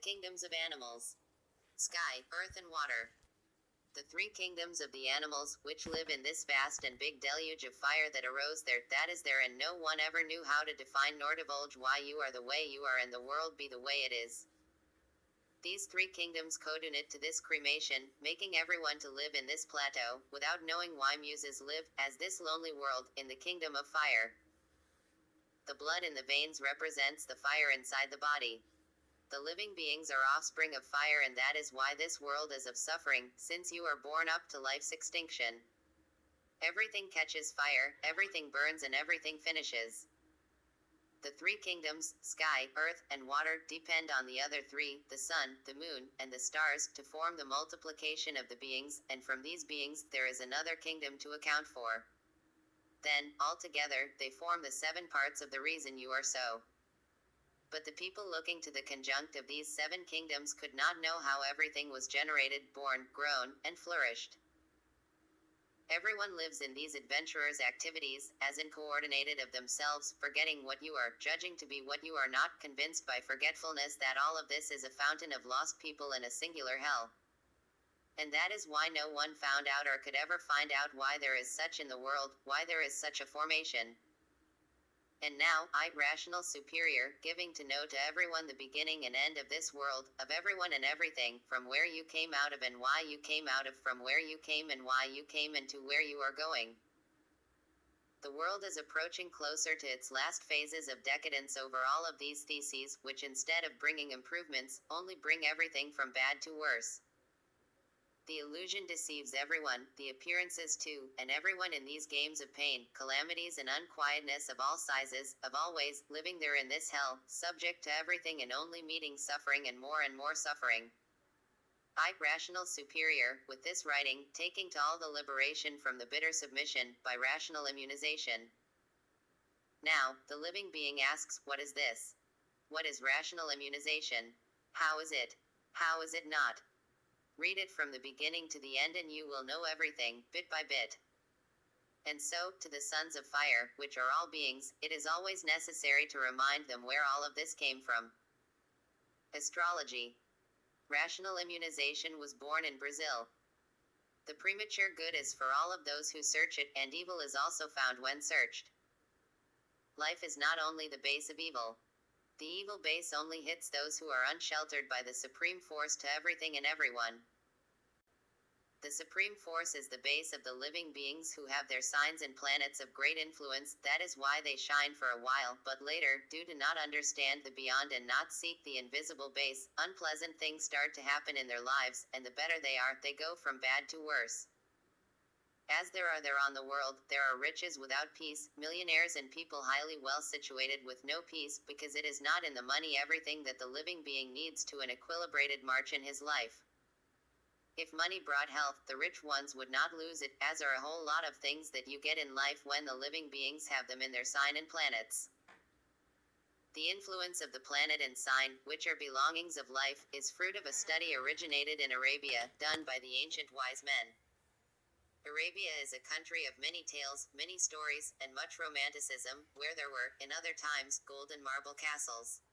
kingdoms of animals: sky, earth, and water. The three kingdoms of the animals, which live in this vast and big deluge of fire that arose there, that is there, and no one ever knew how to define nor divulge why you are the way you are and the world be the way it is. These three kingdoms co-unite to this cremation, making everyone to live in this plateau, without knowing why muses live, as this lonely world, in the kingdom of fire. The blood in the veins represents the fire inside the body. The living beings are offspring of fire, and that is why this world is of suffering, since you are born up to life's extinction. Everything catches fire, everything burns, and everything finishes. The three kingdoms, sky, earth, and water, depend on the other three, the sun, the moon, and the stars, to form the multiplication of the beings, and from these beings, there is another kingdom to account for. Then, altogether, they form the 7 parts of the reason you are so. But the people looking to the conjunct of these 7 kingdoms could not know how everything was generated, born, grown, and flourished. Everyone lives in these adventurers' activities, as in coordinated of themselves, forgetting what you are, judging to be what you are not, convinced by forgetfulness that all of this is a fountain of lost people in a singular hell. And that is why no one found out or could ever find out why there is such in the world, why there is such a formation. And now, I, rational superior, giving to know to everyone the beginning and end of this world, of everyone and everything, from where you came out of and why you came out of, from where you came and why you came, and to where you are going. The world is approaching closer to its last phases of decadence over all of these theses, which instead of bringing improvements, only bring everything from bad to worse. The illusion deceives everyone, the appearances too, and everyone in these games of pain, calamities, and unquietness of all sizes, of all ways, living there in this hell, subject to everything and only meeting suffering and more suffering. I, rational superior, with this writing, taking to all the liberation from the bitter submission, by rational immunization. Now, the living being asks, what is this? What is rational immunization? How is it? How is it not? Read it from the beginning to the end and you will know everything, bit by bit. And so, to the sons of fire, which are all beings, it is always necessary to remind them where all of this came from. Astrology. Rational immunization was born in Brazil. The premature good is for all of those who search it, and evil is also found when searched. Life is not only the base of evil. The evil base only hits those who are unsheltered by the supreme force to everything and everyone. The supreme force is the base of the living beings who have their signs and planets of great influence. That is why they shine for a while, but later, due to not understand the beyond and not seek the invisible base, unpleasant things start to happen in their lives, and the better they are, they go from bad to worse. As there are on the world, there are riches without peace, millionaires and people highly well situated with no peace, because it is not in the money everything that the living being needs to an equilibrated march in his life. If money brought health, the rich ones would not lose it, as are a whole lot of things that you get in life when the living beings have them in their sign and planets. The influence of the planet and sign, which are belongings of life, is fruit of a study originated in Arabia, done by the ancient wise men. Arabia is a country of many tales, many stories, and much romanticism, where there were, in other times, golden marble castles.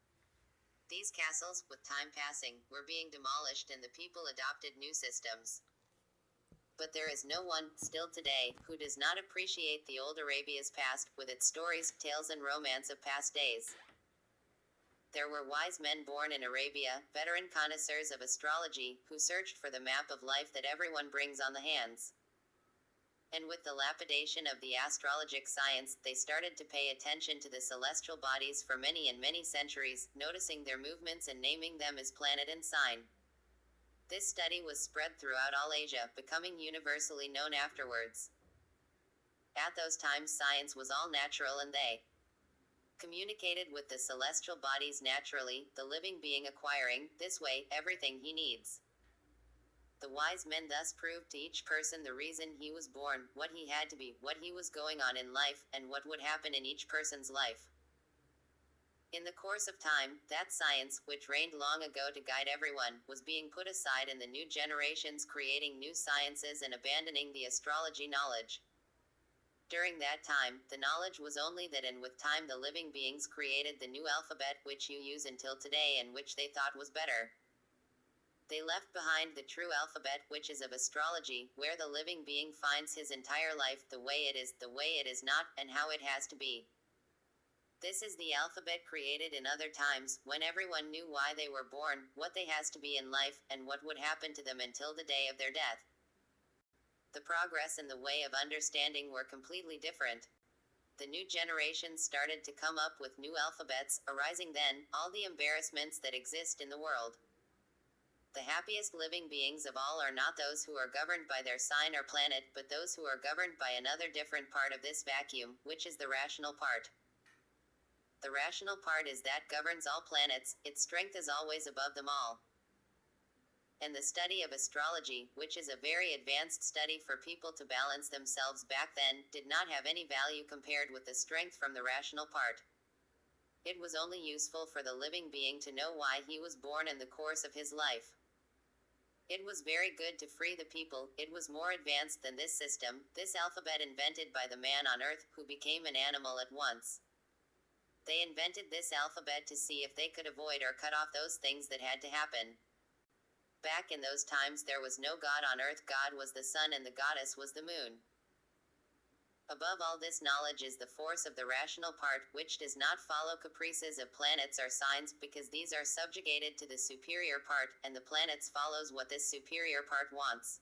These castles, with time passing, were being demolished and the people adopted new systems. But there is no one, still today, who does not appreciate the old Arabia's past, with its stories, tales, and romance of past days. There were wise men born in Arabia, veteran connoisseurs of astrology, who searched for the map of life that everyone brings on the hands. And with the lapidation of the astrologic science, they started to pay attention to the celestial bodies for many and many centuries, noticing their movements and naming them as planet and sign. This study was spread throughout all Asia, becoming universally known afterwards. At those times science was all natural and they communicated with the celestial bodies naturally, the living being acquiring, this way, everything he needs. The wise men thus proved to each person the reason he was born, what he had to be, what he was going on in life, and what would happen in each person's life. In the course of time, that science, which reigned long ago to guide everyone, was being put aside and the new generations creating new sciences and abandoning the astrology knowledge. During that time, the knowledge was only that, and with time the living beings created the new alphabet which you use until today and which they thought was better. They left behind the true alphabet, which is of astrology, where the living being finds his entire life, the way it is not, and how it has to be. This is the alphabet created in other times, when everyone knew why they were born, what they has to be in life, and what would happen to them until the day of their death. The progress and the way of understanding were completely different. The new generations started to come up with new alphabets, arising then, all the embarrassments that exist in the world. The happiest living beings of all are not those who are governed by their sign or planet, but those who are governed by another different part of this vacuum, which is the rational part. The rational part is that governs all planets, its strength is always above them all. And the study of astrology, which is a very advanced study for people to balance themselves back then, did not have any value compared with the strength from the rational part. It was only useful for the living being to know why he was born and the course of his life. It was very good to free the people. It was more advanced than this system, this alphabet invented by the man on earth, who became an animal at once. They invented this alphabet to see if they could avoid or cut off those things that had to happen. Back in those times there was no God on earth. God was the sun and the goddess was the moon. Above all this knowledge is the force of the rational part, which does not follow caprices of planets or signs, because these are subjugated to the superior part, and the planets follows what this superior part wants.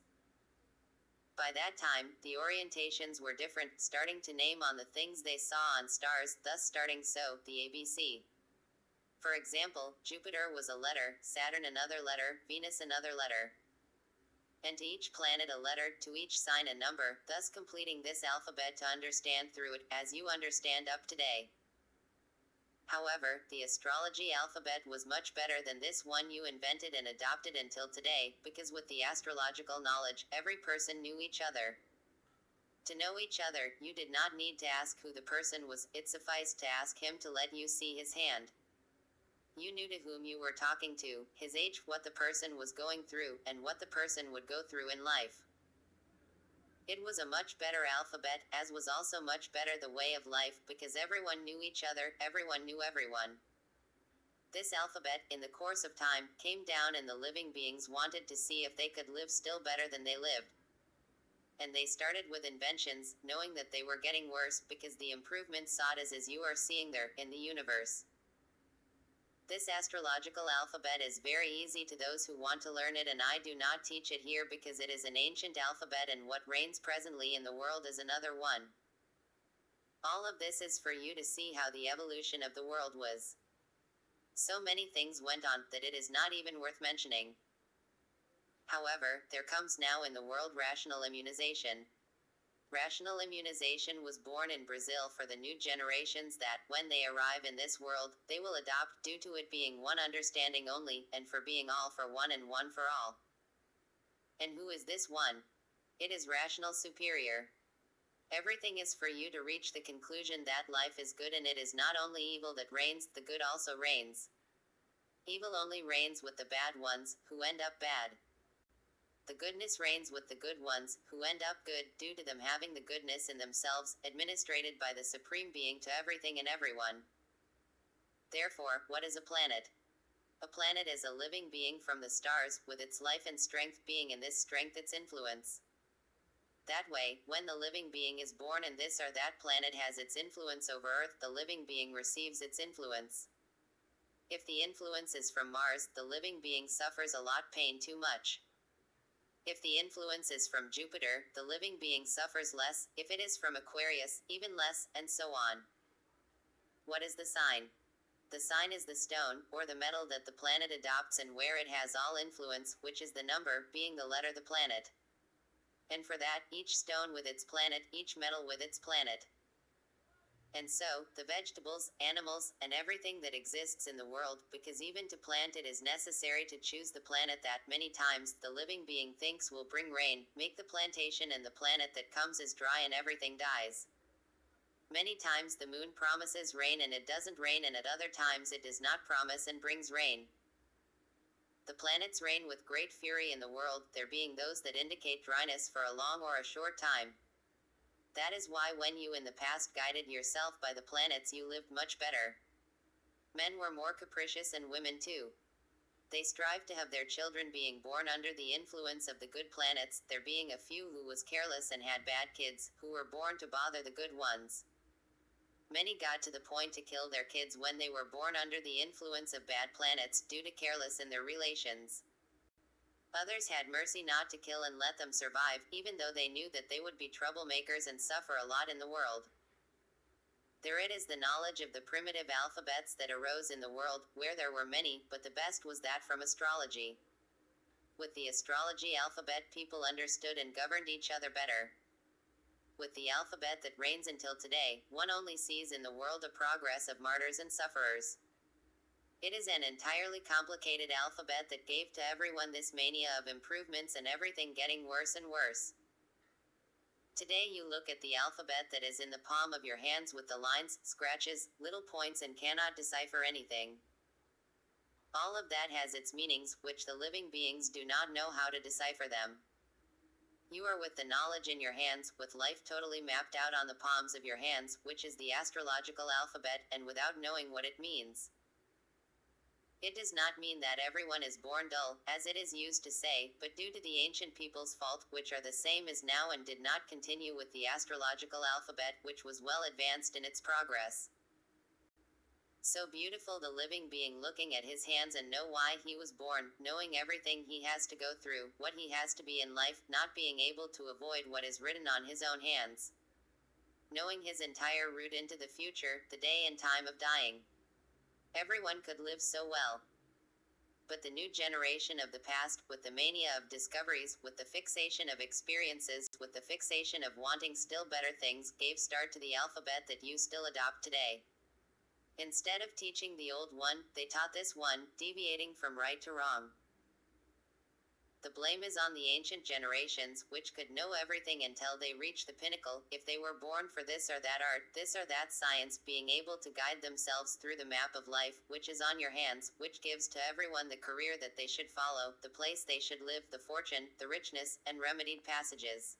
By that time, the orientations were different, starting to name on the things they saw on stars, thus starting so, the ABC. For example, Jupiter was a letter, Saturn another letter, Venus another letter. And to each planet a letter, to each sign a number, thus completing this alphabet to understand through it, as you understand up today. However, the astrology alphabet was much better than this one you invented and adopted until today, because with the astrological knowledge, every person knew each other. To know each other, you did not need to ask who the person was, it sufficed to ask him to let you see his hand. You knew to whom you were talking to, his age, what the person was going through, and what the person would go through in life. It was a much better alphabet, as was also much better the way of life, because everyone knew each other, everyone knew everyone. This alphabet, in the course of time, came down and the living beings wanted to see if they could live still better than they lived. And they started with inventions, knowing that they were getting worse, because the improvements sought as you are seeing there, in the universe. This astrological alphabet is very easy to those who want to learn it, and I do not teach it here because it is an ancient alphabet and what reigns presently in the world is another one. All of this is for you to see how the evolution of the world was. So many things went on that it is not even worth mentioning. However, there comes now in the world rational immunization. Rational immunization was born in Brazil for the new generations that, when they arrive in this world, they will adopt, due to it being one understanding only, and for being all for one and one for all. And who is this one? It is rational superior. Everything is for you to reach the conclusion that life is good and it is not only evil that reigns, the good also reigns. Evil only reigns with the bad ones, who end up bad. The goodness reigns with the good ones, who end up good, due to them having the goodness in themselves, administrated by the Supreme Being to everything and everyone. Therefore, what is a planet? A planet is a living being from the stars, with its life and strength being in this strength its influence. That way, when the living being is born and this or that planet has its influence over Earth, the living being receives its influence. If the influence is from Mars, the living being suffers a lot pain too much. If the influence is from Jupiter, the living being suffers less, if it is from Aquarius, even less, and so on. What is the sign? The sign is the stone, or the metal that the planet adopts and where it has all influence, which is the number, being the letter the planet. And for that, each stone with its planet, each metal with its planet. And so, the vegetables, animals, and everything that exists in the world, because even to plant it is necessary to choose the planet that, many times, the living being thinks will bring rain, make the plantation and the planet that comes is dry and everything dies. Many times the moon promises rain and it doesn't rain, and at other times it does not promise and brings rain. The planets reign with great fury in the world, there being those that indicate dryness for a long or a short time. That is why when you in the past guided yourself by the planets, you lived much better. Men were more capricious and women too. They strived to have their children being born under the influence of the good planets, there being a few who was careless and had bad kids, who were born to bother the good ones. Many got to the point to kill their kids when they were born under the influence of bad planets, due to careless in their relations. Others had mercy not to kill and let them survive, even though they knew that they would be troublemakers and suffer a lot in the world. There it is, the knowledge of the primitive alphabets that arose in the world, where there were many, but the best was that from astrology. With the astrology alphabet, people understood and governed each other better. With the alphabet that reigns until today, one only sees in the world a progress of martyrs and sufferers. It is an entirely complicated alphabet that gave to everyone this mania of improvements and everything getting worse and worse. Today you look at the alphabet that is in the palm of your hands with the lines, scratches, little points, and cannot decipher anything. All of that has its meanings, which the living beings do not know how to decipher them. You are with the knowledge in your hands, with life totally mapped out on the palms of your hands, which is the astrological alphabet, and without knowing what it means. It does not mean that everyone is born dull, as it is used to say, but due to the ancient people's fault, which are the same as now and did not continue with the astrological alphabet, which was well advanced in its progress. So beautiful the living being looking at his hands and know why he was born, knowing everything he has to go through, what he has to be in life, not being able to avoid what is written on his own hands. Knowing his entire route into the future, the day and time of dying. Everyone could live so well. But the new generation of the past, with the mania of discoveries, with the fixation of experiences, with the fixation of wanting still better things, gave start to the alphabet that you still adopt today. Instead of teaching the old one, they taught this one, deviating from right to wrong. The blame is on the ancient generations, which could know everything until they reached the pinnacle, if they were born for this or that art, this or that science, being able to guide themselves through the map of life, which is on your hands, which gives to everyone the career that they should follow, the place they should live, the fortune, the richness, and remedied passages.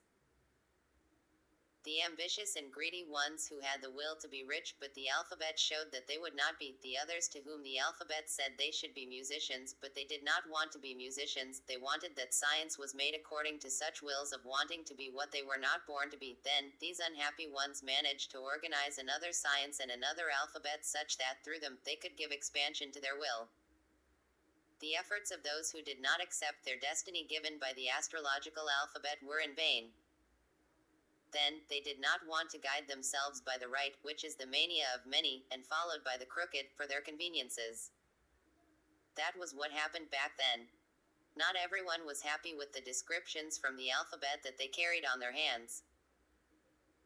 The ambitious and greedy ones who had the will to be rich, but the alphabet showed that they would not be, the others to whom the alphabet said they should be musicians, but they did not want to be musicians, they wanted that science was made according to such wills of wanting to be what they were not born to be. Then, these unhappy ones managed to organize another science and another alphabet such that through them, they could give expansion to their will. The efforts of those who did not accept their destiny given by the astrological alphabet were in vain. Then, they did not want to guide themselves by the right, which is the mania of many, and followed by the crooked, for their conveniences. That was what happened back then. Not everyone was happy with the descriptions from the alphabet that they carried on their hands.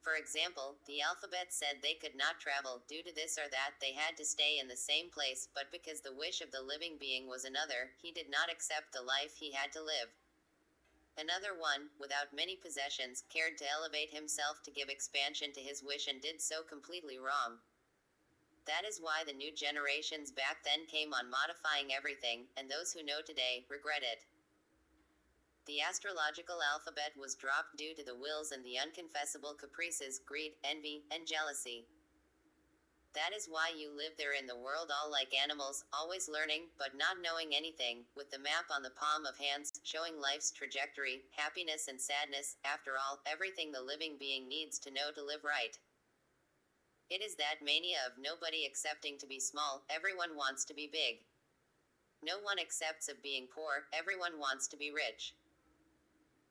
For example, the alphabet said they could not travel, due to this or that, they had to stay in the same place, but because the wish of the living being was another, he did not accept the life he had to live. Another one, without many possessions, cared to elevate himself to give expansion to his wish and did so completely wrong. That is why the new generations back then came on modifying everything, and those who know today, regret it. The astrological alphabet was dropped due to the wills and the unconfessable caprices, greed, envy, and jealousy. That is why you live there in the world all like animals, always learning, but not knowing anything, with the map on the palm of hands, showing life's trajectory, happiness and sadness, after all, everything the living being needs to know to live right. It is that mania of nobody accepting to be small, everyone wants to be big. No one accepts of being poor, everyone wants to be rich.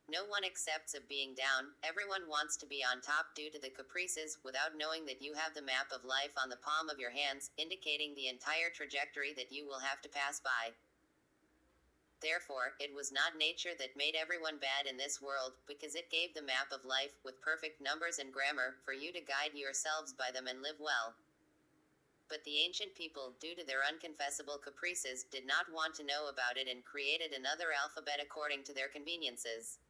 No one accepts of being down, everyone wants to be on top due to the caprices, without knowing that you have the map of life on the palm of your hands, indicating the entire trajectory that you will have to pass by. Therefore, it was not nature that made everyone bad in this world, because it gave the map of life, with perfect numbers and grammar, for you to guide yourselves by them and live well. But the ancient people, due to their unconfessable caprices, did not want to know about it and created another alphabet according to their conveniences.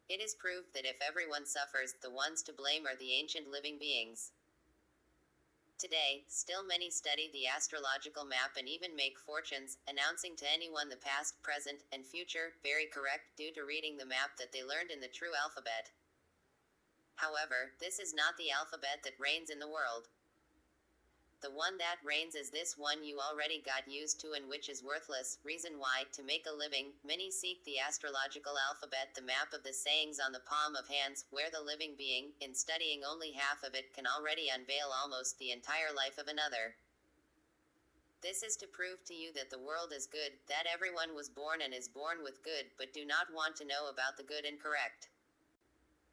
It is proved that if everyone suffers, the ones to blame are the ancient living beings. Today, still many study the astrological map and even make fortunes, announcing to anyone the past, present, and future, very correct, due to reading the map that they learned in the true alphabet. However, this is not the alphabet that reigns in the world. The one that reigns is this one you already got used to and which is worthless. Reason why, to make a living, many seek the astrological alphabet, the map of the sayings on the palm of hands, where the living being, in studying only half of it, can already unveil almost the entire life of another. This is to prove to you that the world is good, that everyone was born and is born with good, but do not want to know about the good and correct.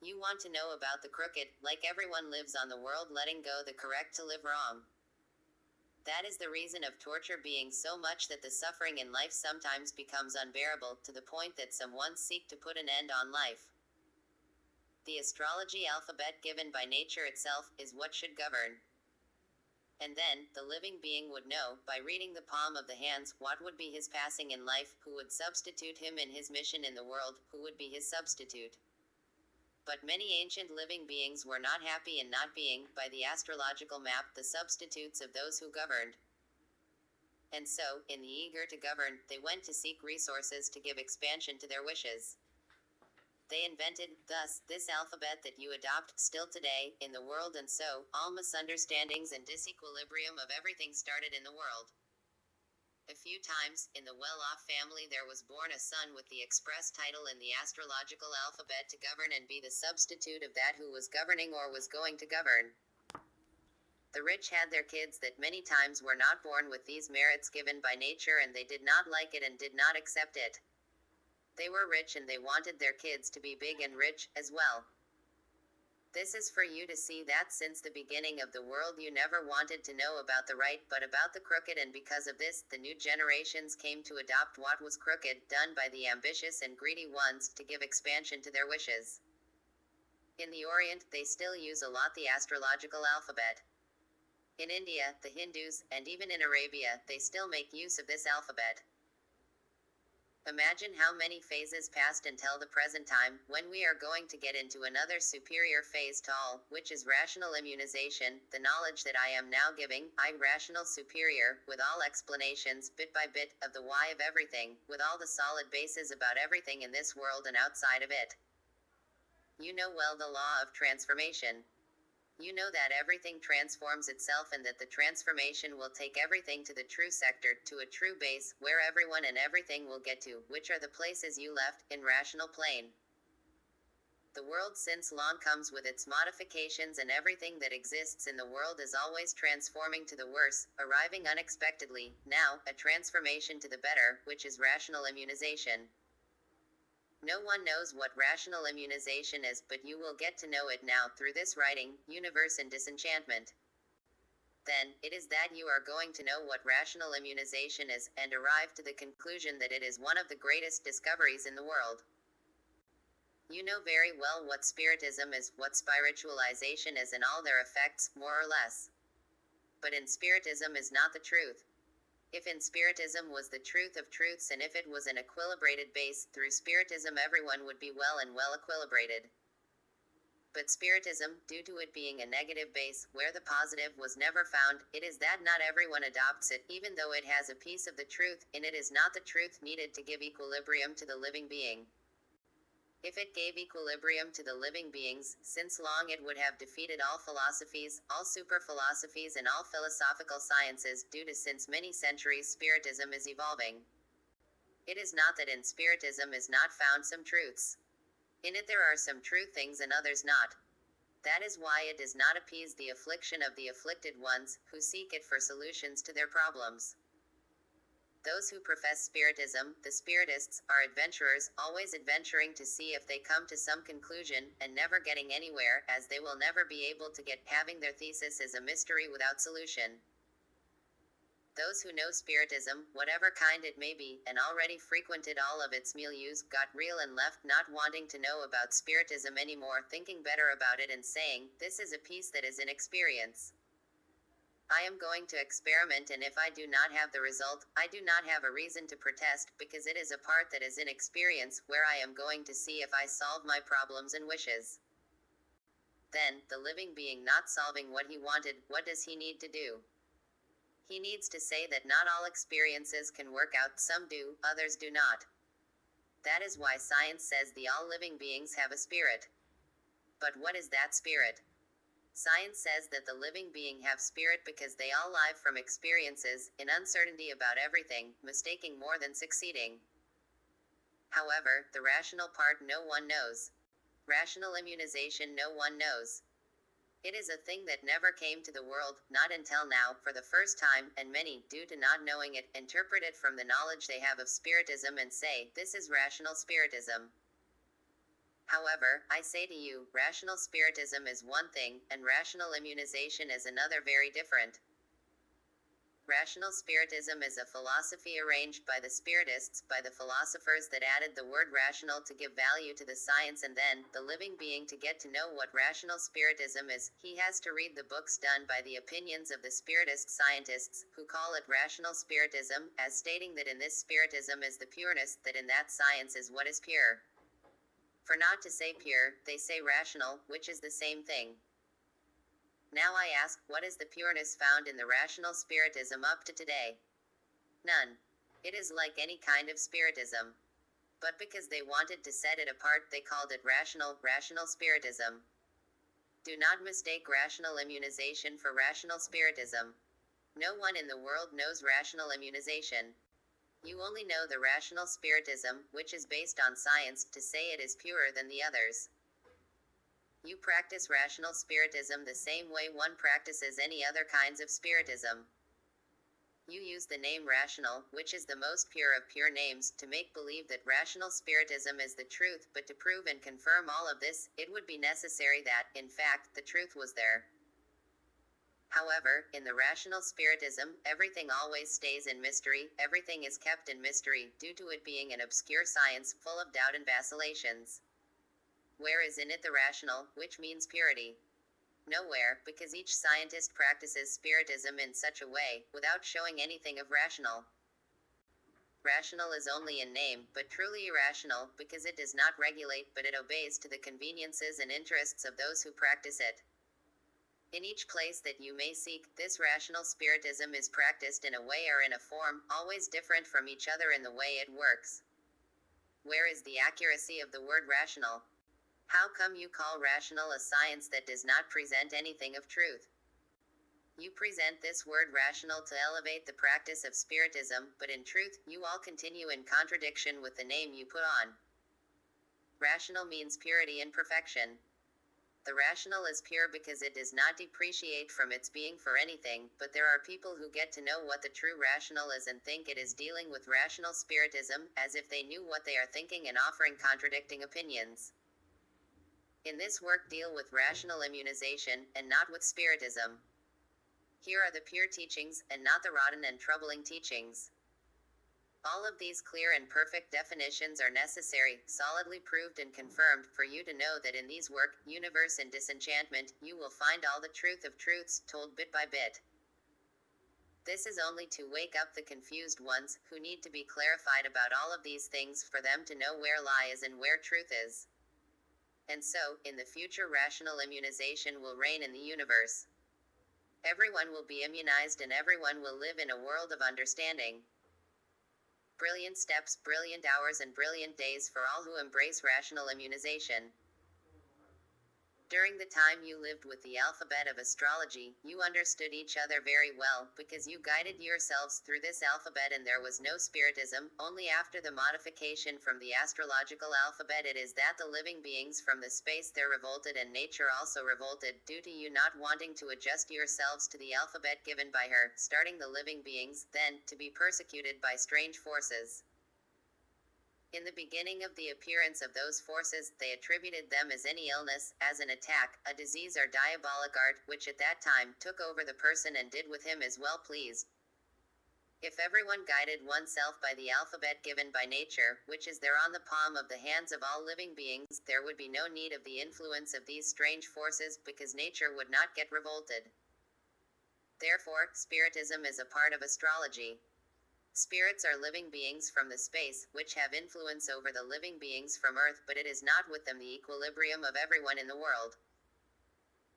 You want to know about the crooked, like everyone lives on the world letting go the correct to live wrong. That is the reason of torture being so much that the suffering in life sometimes becomes unbearable, to the point that some once seek to put an end on life. The astrology alphabet given by nature itself is what should govern. And then, the living being would know, by reading the palm of the hands, what would be his passing in life, who would substitute him in his mission in the world, who would be his substitute. But many ancient living beings were not happy in not being, by the astrological map, the substitutes of those who governed. And so, in the eager to govern, they went to seek resources to give expansion to their wishes. They invented, thus, this alphabet that you adopt, still today, in the world, and so, all misunderstandings and disequilibrium of everything started in the world. A few times, in the well-off family there was born a son with the express title in the astrological alphabet to govern and be the substitute of that who was governing or was going to govern. The rich had their kids that many times were not born with these merits given by nature, and they did not like it and did not accept it. They were rich and they wanted their kids to be big and rich, as well. This is for you to see that since the beginning of the world you never wanted to know about the right but about the crooked, and because of this, the new generations came to adopt what was crooked, done by the ambitious and greedy ones, to give expansion to their wishes. In the Orient, they still use a lot the astrological alphabet. In India, the Hindus, and even in Arabia, they still make use of this alphabet. Imagine how many phases passed until the present time, when we are going to get into another superior phase to all, which is rational immunization, the knowledge that I am now giving, rational superior, with all explanations, bit by bit, of the why of everything, with all the solid bases about everything in this world and outside of it. You know well the law of transformation. You know that everything transforms itself and that the transformation will take everything to the true sector, to a true base, where everyone and everything will get to, which are the places you left, in rational plane. The world since long comes with its modifications, and everything that exists in the world is always transforming to the worse, arriving unexpectedly, now, a transformation to the better, which is rational immunization. No one knows what rational immunization is, but you will get to know it now through this writing, Universe and Disenchantment. Then, it is that you are going to know what rational immunization is, and arrive to the conclusion that it is one of the greatest discoveries in the world. You know very well what spiritism is, what spiritualization is, and all their effects, more or less. But in spiritism is not the truth. If in spiritism was the truth of truths, and if it was an equilibrated base, through spiritism everyone would be well and well equilibrated. But spiritism, due to it being a negative base, where the positive was never found, it is that not everyone adopts it, even though it has a piece of the truth, and it is not the truth needed to give equilibrium to the living being. If it gave equilibrium to the living beings, since long it would have defeated all philosophies, all super-philosophies and all philosophical sciences, due to since many centuries spiritism is evolving. It is not that in spiritism is not found some truths. In it there are some true things and others not. That is why it does not appease the affliction of the afflicted ones, who seek it for solutions to their problems. Those who profess spiritism, the spiritists, are adventurers, always adventuring to see if they come to some conclusion, and never getting anywhere, as they will never be able to get, having their thesis is a mystery without solution. Those who know spiritism, whatever kind it may be, and already frequented all of its milieus, got real and left not wanting to know about spiritism anymore, thinking better about it and saying, this is a piece that is in experience. I am going to experiment, and if I do not have the result, I do not have a reason to protest, because it is a part that is in experience, where I am going to see if I solve my problems and wishes. Then, the living being not solving what he wanted, what does he need to do? He needs to say that not all experiences can work out, some do, others do not. That is why science says the all living beings have a spirit. But what is that spirit? Science says that the living being have spirit because they all live from experiences, in uncertainty about everything, mistaking more than succeeding. However, the rational part no one knows. Rational immunization no one knows. It is a thing that never came to the world, not until now, for the first time, and many, due to not knowing it, interpret it from the knowledge they have of spiritism and say, this is rational spiritism. However, I say to you, rational spiritism is one thing, and rational immunization is another very different. Rational spiritism is a philosophy arranged by the spiritists, by the philosophers that added the word rational to give value to the science, and then, the living being to get to know what rational spiritism is, he has to read the books done by the opinions of the spiritist scientists, who call it rational spiritism, as stating that in this spiritism is the pureness, that in that science is what is pure. For not to say pure, they say rational, which is the same thing. Now I ask, what is the pureness found in the rational spiritism up to today? None. It is like any kind of spiritism. But because they wanted to set it apart, they called it rational spiritism. Do not mistake rational immunization for rational spiritism. No one in the world knows rational immunization. You only know the rational spiritism, which is based on science, to say it is purer than the others. You practice rational spiritism the same way one practices any other kinds of spiritism. You use the name rational, which is the most pure of pure names, to make believe that rational spiritism is the truth, but to prove and confirm all of this, it would be necessary that, in fact, the truth was there. However, in the rational spiritism, everything always stays in mystery, everything is kept in mystery, due to it being an obscure science, full of doubt and vacillations. Where is in it the rational, which means purity? Nowhere, because each scientist practices spiritism in such a way, without showing anything of rational. Rational is only in name, but truly irrational, because it does not regulate, but it obeys to the conveniences and interests of those who practice it. In each place that you may seek, this rational spiritism is practiced in a way or in a form, always different from each other in the way it works. Where is the accuracy of the word rational? How come you call rational a science that does not present anything of truth? You present this word rational to elevate the practice of spiritism, but in truth, you all continue in contradiction with the name you put on. Rational means purity and perfection. The rational is pure because it does not depreciate from its being for anything, but there are people who get to know what the true rational is and think it is dealing with rational spiritism, as if they knew what they are thinking and offering contradicting opinions. In this work deal with rational immunization, and not with spiritism. Here are the pure teachings, and not the rotten and troubling teachings. All of these clear and perfect definitions are necessary, solidly proved and confirmed, for you to know that in these work, universe and disenchantment, you will find all the truth of truths, told bit by bit. This is only to wake up the confused ones, who need to be clarified about all of these things, for them to know where lie is and where truth is. And so, in the future rational immunization will reign in the universe. Everyone will be immunized and everyone will live in a world of understanding. Brilliant steps, brilliant hours and brilliant days for all who embrace rational immunization. During the time you lived with the alphabet of astrology, you understood each other very well, because you guided yourselves through this alphabet and there was no spiritism. Only after the modification from the astrological alphabet it is that the living beings from the space there revolted and nature also revolted, due to you not wanting to adjust yourselves to the alphabet given by her, starting the living beings, then, to be persecuted by strange forces. In the beginning of the appearance of those forces, they attributed them as any illness, as an attack, a disease or diabolic art, which at that time took over the person and did with him as well pleased. If everyone guided oneself by the alphabet given by nature, which is there on the palm of the hands of all living beings, there would be no need of the influence of these strange forces, because nature would not get revolted. Therefore, spiritism is a part of astrology. Spirits are living beings from the space, which have influence over the living beings from Earth, but it is not with them the equilibrium of everyone in the world.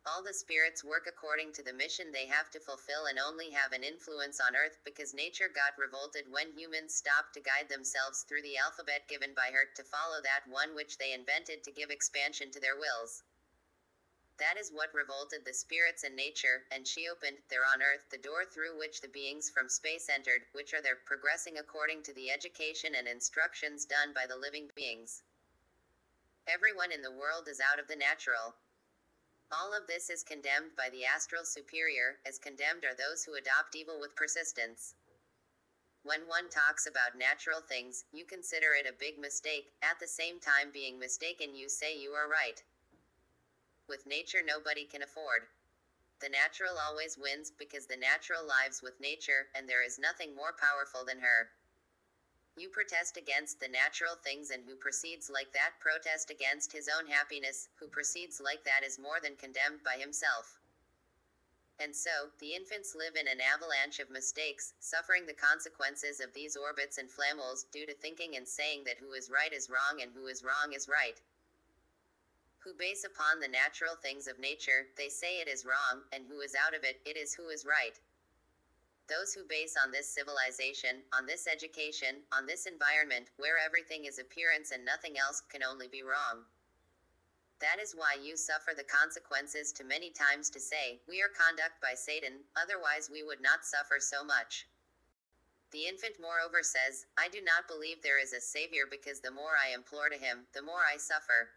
All the spirits work according to the mission they have to fulfill and only have an influence on Earth, because nature got revolted when humans stopped to guide themselves through the alphabet given by her, to follow that one which they invented to give expansion to their wills. That is what revolted the spirits in nature, and she opened, there on earth, the door through which the beings from space entered, which are there, progressing according to the education and instructions done by the living beings. Everyone in the world is out of the natural. All of this is condemned by the astral superior, as condemned are those who adopt evil with persistence. When one talks about natural things, you consider it a big mistake, at the same time being mistaken you say you are right. With nature nobody can afford. The natural always wins, because the natural lives with nature, and there is nothing more powerful than her. You protest against the natural things, and who proceeds like that protest against his own happiness, who proceeds like that is more than condemned by himself. And so, the infants live in an avalanche of mistakes, suffering the consequences of these orbits and flammoles, due to thinking and saying that who is right is wrong and who is wrong is right. Who base upon the natural things of nature, they say it is wrong, and who is out of it, it is who is right. Those who base on this civilization, on this education, on this environment, where everything is appearance and nothing else, can only be wrong. That is why you suffer the consequences to many times to say, we are conducted by Satan, otherwise we would not suffer so much. The infant moreover says, I do not believe there is a Savior, because the more I implore to him, the more I suffer.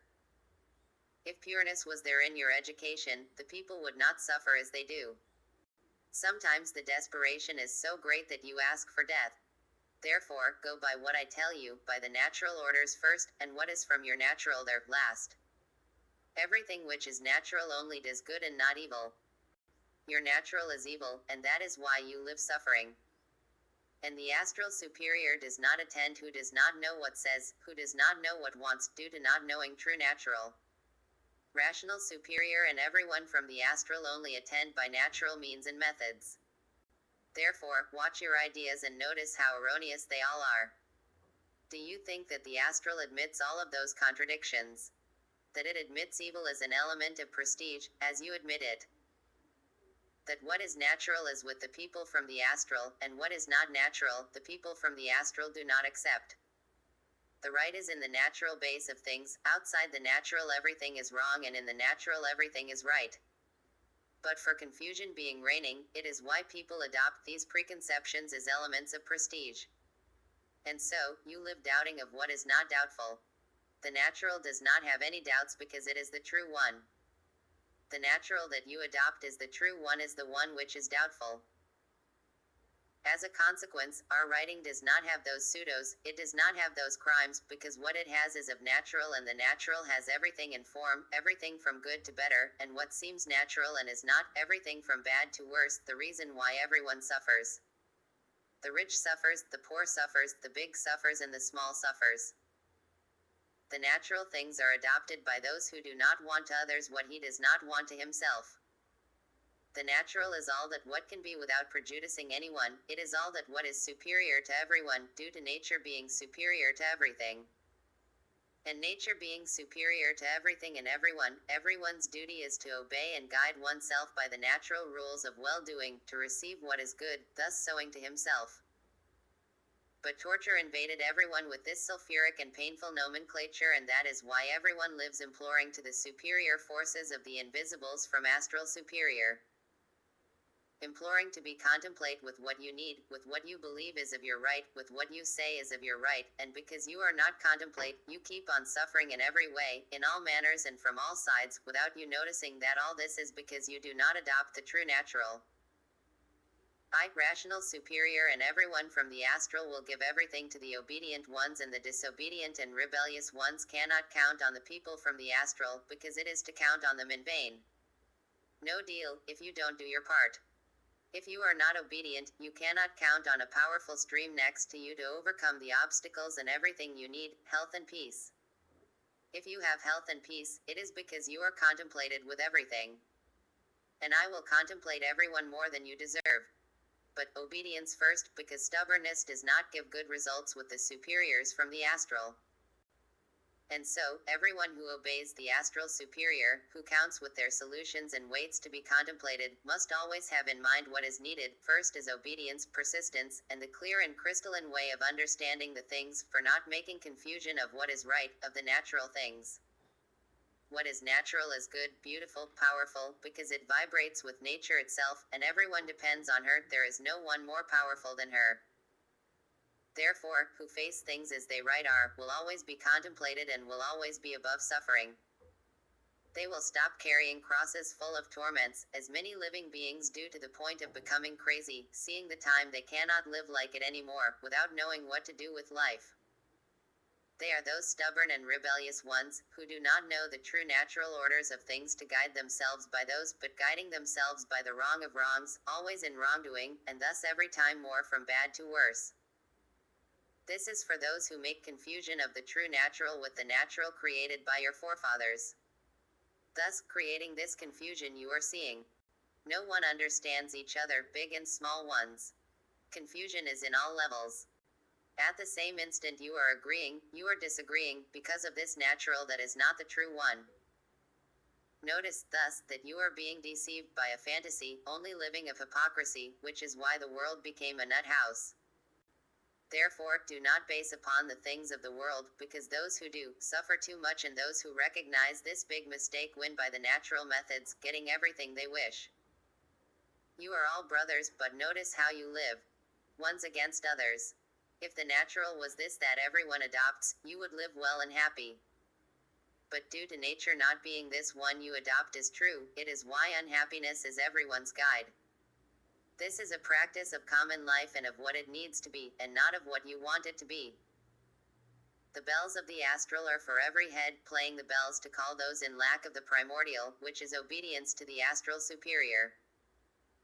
If pureness was there in your education, the people would not suffer as they do. Sometimes the desperation is so great that you ask for death. Therefore, go by what I tell you, by the natural orders first, and what is from your natural there, last. Everything which is natural only does good and not evil. Your natural is evil, and that is why you live suffering. And the astral superior does not attend who does not know what says, who does not know what wants, due to not knowing true natural. Rational superior and everyone from the astral only attend by natural means and methods. Therefore, watch your ideas and notice how erroneous they all are. Do you think that the astral admits all of those contradictions? That it admits evil as an element of prestige, as you admit it? That what is natural is with the people from the astral, and what is not natural, the people from the astral do not accept. The right is in the natural base of things, outside the natural everything is wrong, and in the natural everything is right. But for confusion being reigning, it is why people adopt these preconceptions as elements of prestige. And so, you live doubting of what is not doubtful. The natural does not have any doubts because it is the true one. The natural that you adopt as the true one is the one which is doubtful. As a consequence, our writing does not have those pseudos, it does not have those crimes, because what it has is of natural, and the natural has everything in form, everything from good to better, and what seems natural and is not, everything from bad to worse, the reason why everyone suffers. The rich suffers, the poor suffers, the big suffers, and the small suffers. The natural things are adopted by those who do not want to others what he does not want to himself. The natural is all that what can be without prejudicing anyone, it is all that what is superior to everyone, due to nature being superior to everything. And nature being superior to everything and everyone, everyone's duty is to obey and guide oneself by the natural rules of well-doing, to receive what is good, thus sowing to himself. But torture invaded everyone with this sulfuric and painful nomenclature, and that is why everyone lives imploring to the superior forces of the invisibles from astral superior. Imploring to be contemplate with what you need, with what you believe is of your right, with what you say is of your right, and because you are not contemplate, you keep on suffering in every way, in all manners and from all sides, without you noticing that all this is because you do not adopt the true natural. I, rational superior, and everyone from the astral will give everything to the obedient ones, and the disobedient and rebellious ones cannot count on the people from the astral, because it is to count on them in vain. No deal, if you don't do your part. If you are not obedient, you cannot count on a powerful stream next to you to overcome the obstacles and everything you need, health and peace. If you have health and peace, it is because you are contemplated with everything. And I will contemplate everyone more than you deserve. But obedience first, because stubbornness does not give good results with the superiors from the astral. And so, everyone who obeys the astral superior, who counts with their solutions and waits to be contemplated, must always have in mind what is needed. First is obedience, persistence, and the clear and crystalline way of understanding the things, for not making confusion of what is right, of the natural things. What is natural is good, beautiful, powerful, because it vibrates with nature itself, and everyone depends on her. There is no one more powerful than her. Therefore, who face things as they right are, will always be contemplated and will always be above suffering. They will stop carrying crosses full of torments, as many living beings do, to the point of becoming crazy, seeing the time they cannot live like it anymore, without knowing what to do with life. They are those stubborn and rebellious ones, who do not know the true natural orders of things to guide themselves by those, but guiding themselves by the wrong of wrongs, always in wrongdoing, and thus every time more from bad to worse. This is for those who make confusion of the true natural with the natural created by your forefathers. Thus, creating this confusion you are seeing. No one understands each other, big and small ones. Confusion is in all levels. At the same instant you are agreeing, you are disagreeing, because of this natural that is not the true one. Notice, thus, that you are being deceived by a fantasy, only living of hypocrisy, which is why the world became a nut house. Therefore, do not base upon the things of the world, because those who do, suffer too much, and those who recognize this big mistake win by the natural methods, getting everything they wish. You are all brothers, but notice how you live. Ones against others. If the natural was this that everyone adopts, you would live well and happy. But due to nature not being this one you adopt is true, it is why unhappiness is everyone's guide. This is a practice of common life and of what it needs to be, and not of what you want it to be. The bells of the astral are for every head, playing the bells to call those in lack of the primordial, which is obedience to the astral superior.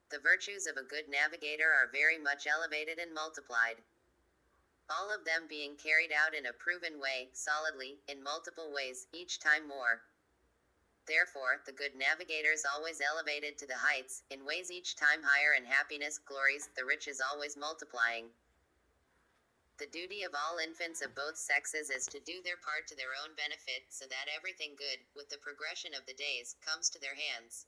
The virtues of a good navigator are very much elevated and multiplied. All of them being carried out in a proven way, solidly, in multiple ways, each time more. Therefore, the good navigators always elevated to the heights, in ways each time higher, and happiness, glories, the rich is always multiplying. The duty of all infants of both sexes is to do their part to their own benefit, so that everything good, with the progression of the days, comes to their hands.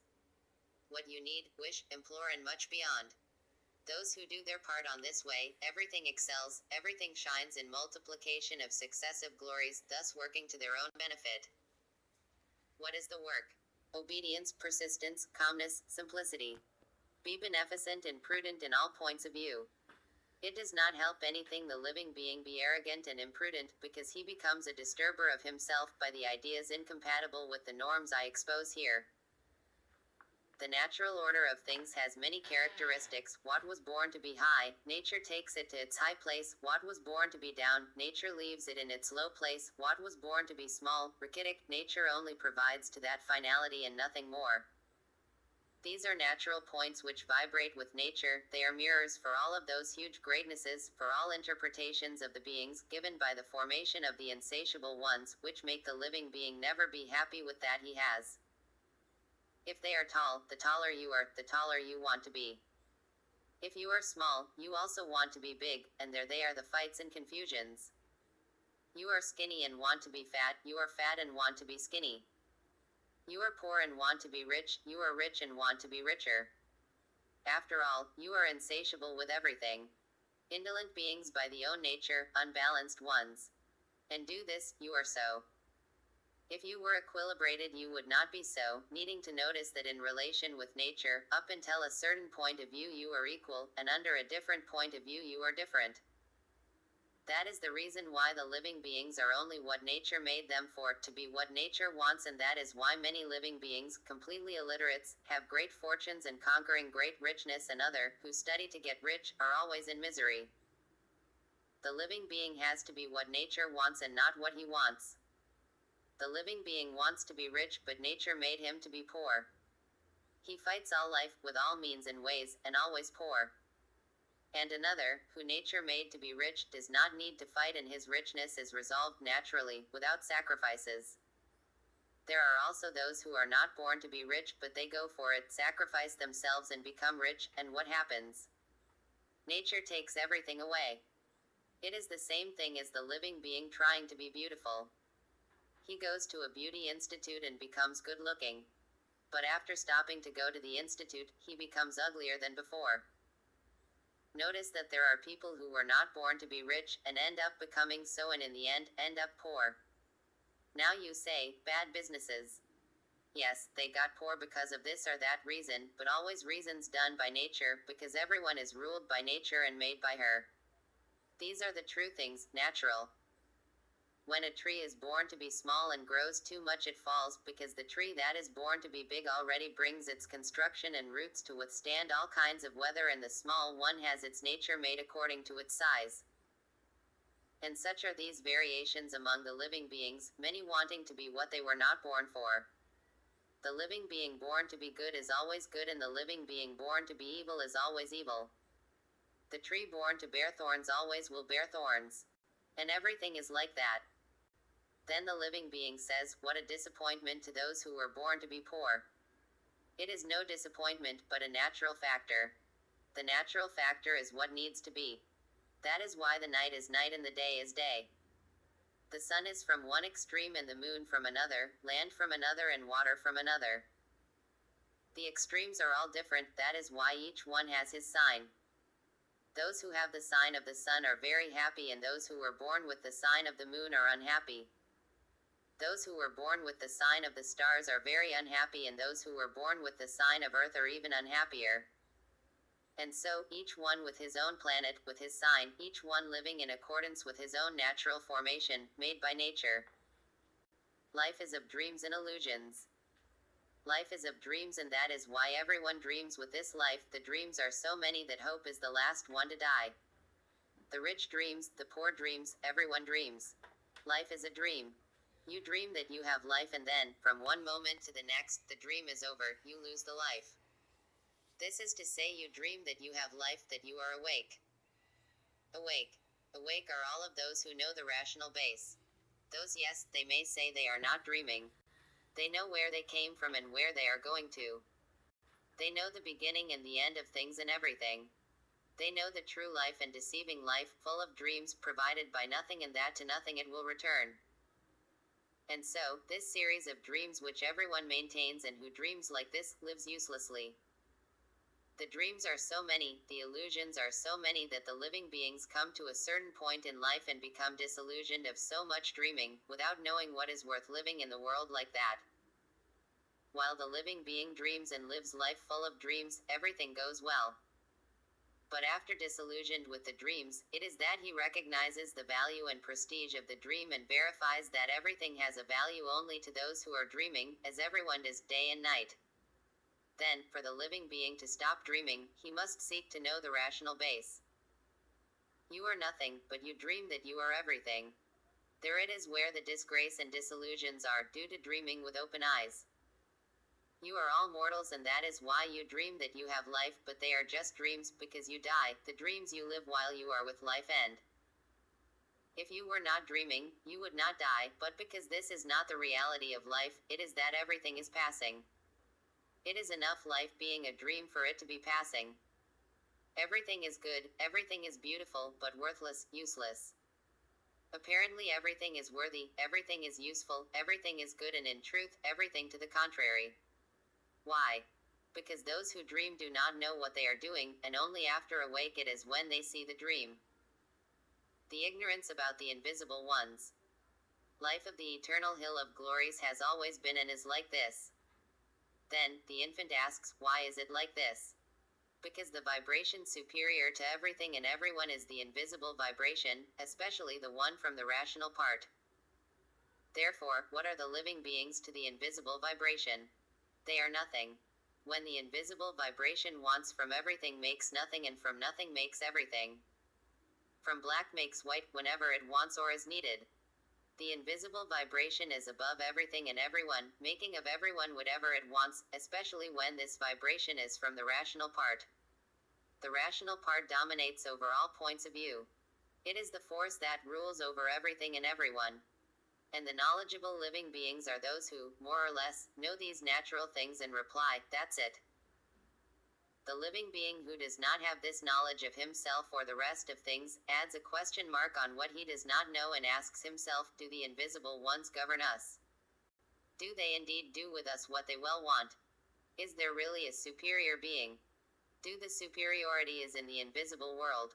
What you need, wish, implore, and much beyond. Those who do their part on this way, everything excels, everything shines in multiplication of successive glories, thus working to their own benefit. What is the work? Obedience, persistence, calmness, simplicity. Be beneficent and prudent in all points of view. It does not help anything the living being be arrogant and imprudent, because he becomes a disturber of himself by the ideas incompatible with the norms I expose here. The natural order of things has many characteristics. What was born to be high, nature takes it to its high place. What was born to be down, nature leaves it in its low place. What was born to be small, rachitic, nature only provides to that finality and nothing more. These are natural points which vibrate with nature. They are mirrors for all of those huge greatnesses, for all interpretations of the beings, given by the formation of the insatiable ones, which make the living being never be happy with that he has. If they are tall, the taller you are, the taller you want to be. If you are small, you also want to be big, and there they are the fights and confusions. You are skinny and want to be fat, you are fat and want to be skinny. You are poor and want to be rich, you are rich and want to be richer. After all, you are insatiable with everything. Indolent beings by the own nature, unbalanced ones. And do this, you are so. If you were equilibrated you would not be so, needing to notice that in relation with nature, up until a certain point of view you are equal, and under a different point of view you are different. That is the reason why the living beings are only what nature made them for, to be what nature wants, and that is why many living beings, completely illiterates, have great fortunes and conquering great richness, and other, who study to get rich, are always in misery. The living being has to be what nature wants and not what he wants. The living being wants to be rich, but nature made him to be poor. He fights all life, with all means and ways, and always poor. And another, who nature made to be rich, does not need to fight, and his richness is resolved naturally, without sacrifices. There are also those who are not born to be rich, but they go for it, sacrifice themselves and become rich, and what happens? Nature takes everything away. It is the same thing as the living being trying to be beautiful. He goes to a beauty institute and becomes good looking. But after stopping to go to the institute, he becomes uglier than before. Notice that there are people who were not born to be rich, and end up becoming so, and in the end, end up poor. Now you say, bad businesses. Yes, they got poor because of this or that reason, but always reasons done by nature, because everyone is ruled by nature and made by her. These are the true things, natural. When a tree is born to be small and grows too much, it falls, because the tree that is born to be big already brings its construction and roots to withstand all kinds of weather, and the small one has its nature made according to its size. And such are these variations among the living beings, many wanting to be what they were not born for. The living being born to be good is always good, and the living being born to be evil is always evil. The tree born to bear thorns always will bear thorns. And everything is like that. Then the living being says, what a disappointment to those who were born to be poor. It is no disappointment, but a natural factor. The natural factor is what needs to be. That is why the night is night and the day is day. The sun is from one extreme and the moon from another, land from another and water from another. The extremes are all different, that is why each one has his sign. Those who have the sign of the sun are very happy, and those who were born with the sign of the moon are unhappy. Those who were born with the sign of the stars are very unhappy, and those who were born with the sign of earth are even unhappier. And so, each one with his own planet, with his sign, each one living in accordance with his own natural formation, made by nature. Life is of dreams and illusions. Life is of dreams, and that is why everyone dreams with this life. The dreams are so many that hope is the last one to die. The rich dreams, the poor dreams, everyone dreams. Life is a dream. You dream that you have life, and then, from one moment to the next, the dream is over, you lose the life. This is to say, you dream that you have life, that you are awake. Awake. Awake are all of those who know the rational base. Those, yes, they may say they are not dreaming. They know where they came from and where they are going to. They know the beginning and the end of things and everything. They know the true life and deceiving life, full of dreams, provided by nothing, and that to nothing it will return. And so, this series of dreams which everyone maintains and who dreams like this, lives uselessly. The dreams are so many, the illusions are so many, that the living beings come to a certain point in life and become disillusioned of so much dreaming, without knowing what is worth living in the world like that. While the living being dreams and lives life full of dreams, everything goes well. But after disillusioned with the dreams, it is that he recognizes the value and prestige of the dream and verifies that everything has a value only to those who are dreaming, as everyone does, day and night. Then, for the living being to stop dreaming, he must seek to know the rational base. You are nothing, but you dream that you are everything. There it is where the disgrace and disillusions are, due to dreaming with open eyes. You are all mortals, and that is why you dream that you have life, but they are just dreams, because you die, the dreams you live while you are with life end. If you were not dreaming, you would not die, but because this is not the reality of life, it is that everything is passing. It is enough life being a dream for it to be passing. Everything is good, everything is beautiful, but worthless, useless. Apparently everything is worthy, everything is useful, everything is good, and in truth, everything to the contrary. Why? Because those who dream do not know what they are doing, and only after awake it is when they see the dream. The ignorance about the invisible ones. Life of the eternal hill of glories has always been and is like this. Then, the infant asks, why is it like this? Because the vibration superior to everything and everyone is the invisible vibration, especially the one from the rational part. Therefore, what are the living beings to the invisible vibration? They are nothing. When the invisible vibration wants from everything makes nothing, and from nothing makes everything. From black makes white, whenever it wants or is needed. The invisible vibration is above everything and everyone, making of everyone whatever it wants, especially when this vibration is from the rational part. The rational part dominates over all points of view. It is the force that rules over everything and everyone. And the knowledgeable living beings are those who, more or less, know these natural things and reply, that's it. The living being who does not have this knowledge of himself or the rest of things, adds a question mark on what he does not know and asks himself, do the invisible ones govern us? Do they indeed do with us what they well want? Is there really a superior being? Do the superiority is in the invisible world?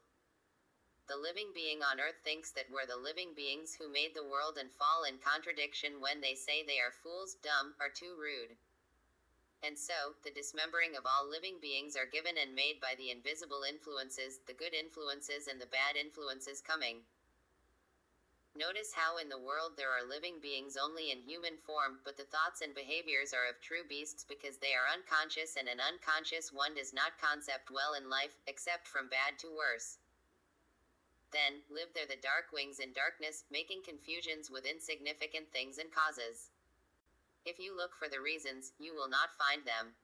The living being on earth thinks that we're the living beings who made the world and fall in contradiction when they say they are fools, dumb, or too rude. And so, the dismembering of all living beings are given and made by the invisible influences, the good influences and the bad influences coming. Notice how in the world there are living beings only in human form, but the thoughts and behaviors are of true beasts because they are unconscious, and an unconscious one does not concept well in life, except from bad to worse. Then, live there the dark wings in darkness, making confusions with insignificant things and causes. If you look for the reasons, you will not find them.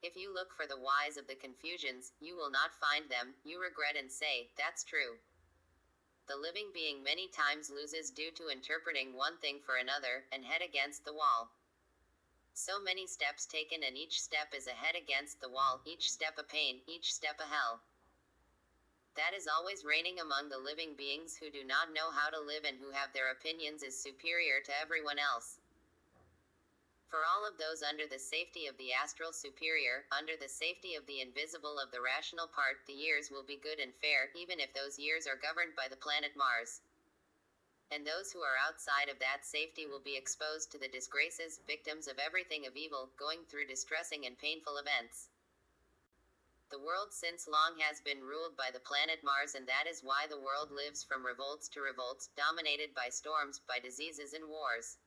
If you look for the whys of the confusions, you will not find them, you regret and say, that's true. The living being many times loses due to interpreting one thing for another, and head against the wall. So many steps taken, and each step is a head against the wall, each step a pain, each step a hell. That is always reigning among the living beings who do not know how to live and who have their opinions as superior to everyone else. For all of those under the safety of the astral superior, under the safety of the invisible of the rational part, the years will be good and fair, even if those years are governed by the planet Mars. And those who are outside of that safety will be exposed to the disgraces, victims of everything of evil, going through distressing and painful events. The world since long has been ruled by the planet Mars, and that is why the world lives from revolts to revolts, dominated by storms, by diseases and wars.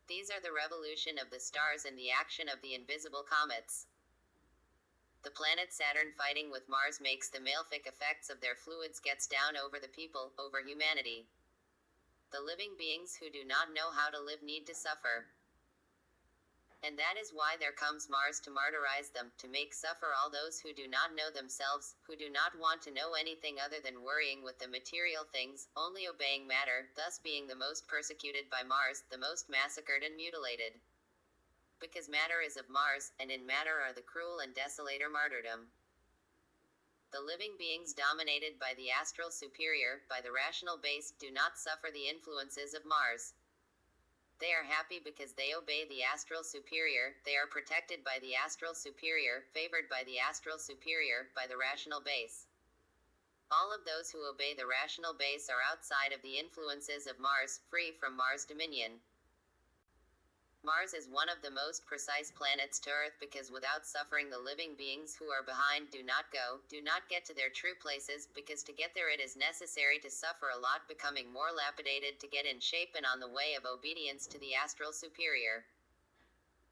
These are the revolution of the stars and the action of the invisible comets. The planet Saturn fighting with Mars makes the malefic effects of their fluids gets down over the people, over humanity. The living beings who do not know how to live need to suffer. And that is why there comes Mars to martyrize them, to make suffer all those who do not know themselves, who do not want to know anything other than worrying with the material things, only obeying matter, thus being the most persecuted by Mars, the most massacred and mutilated. Because matter is of Mars, and in matter are the cruel and desolator martyrdom. The living beings dominated by the astral superior, by the rational base, do not suffer the influences of Mars. They are happy because they obey the astral superior, they are protected by the astral superior, favored by the astral superior, by the rational base. All of those who obey the rational base are outside of the influences of Mars, free from Mars' dominion. Mars is one of the most precise planets to Earth because without suffering the living beings who are behind do not get to their true places, because to get there it is necessary to suffer a lot, becoming more lapidated to get in shape and on the way of obedience to the astral superior.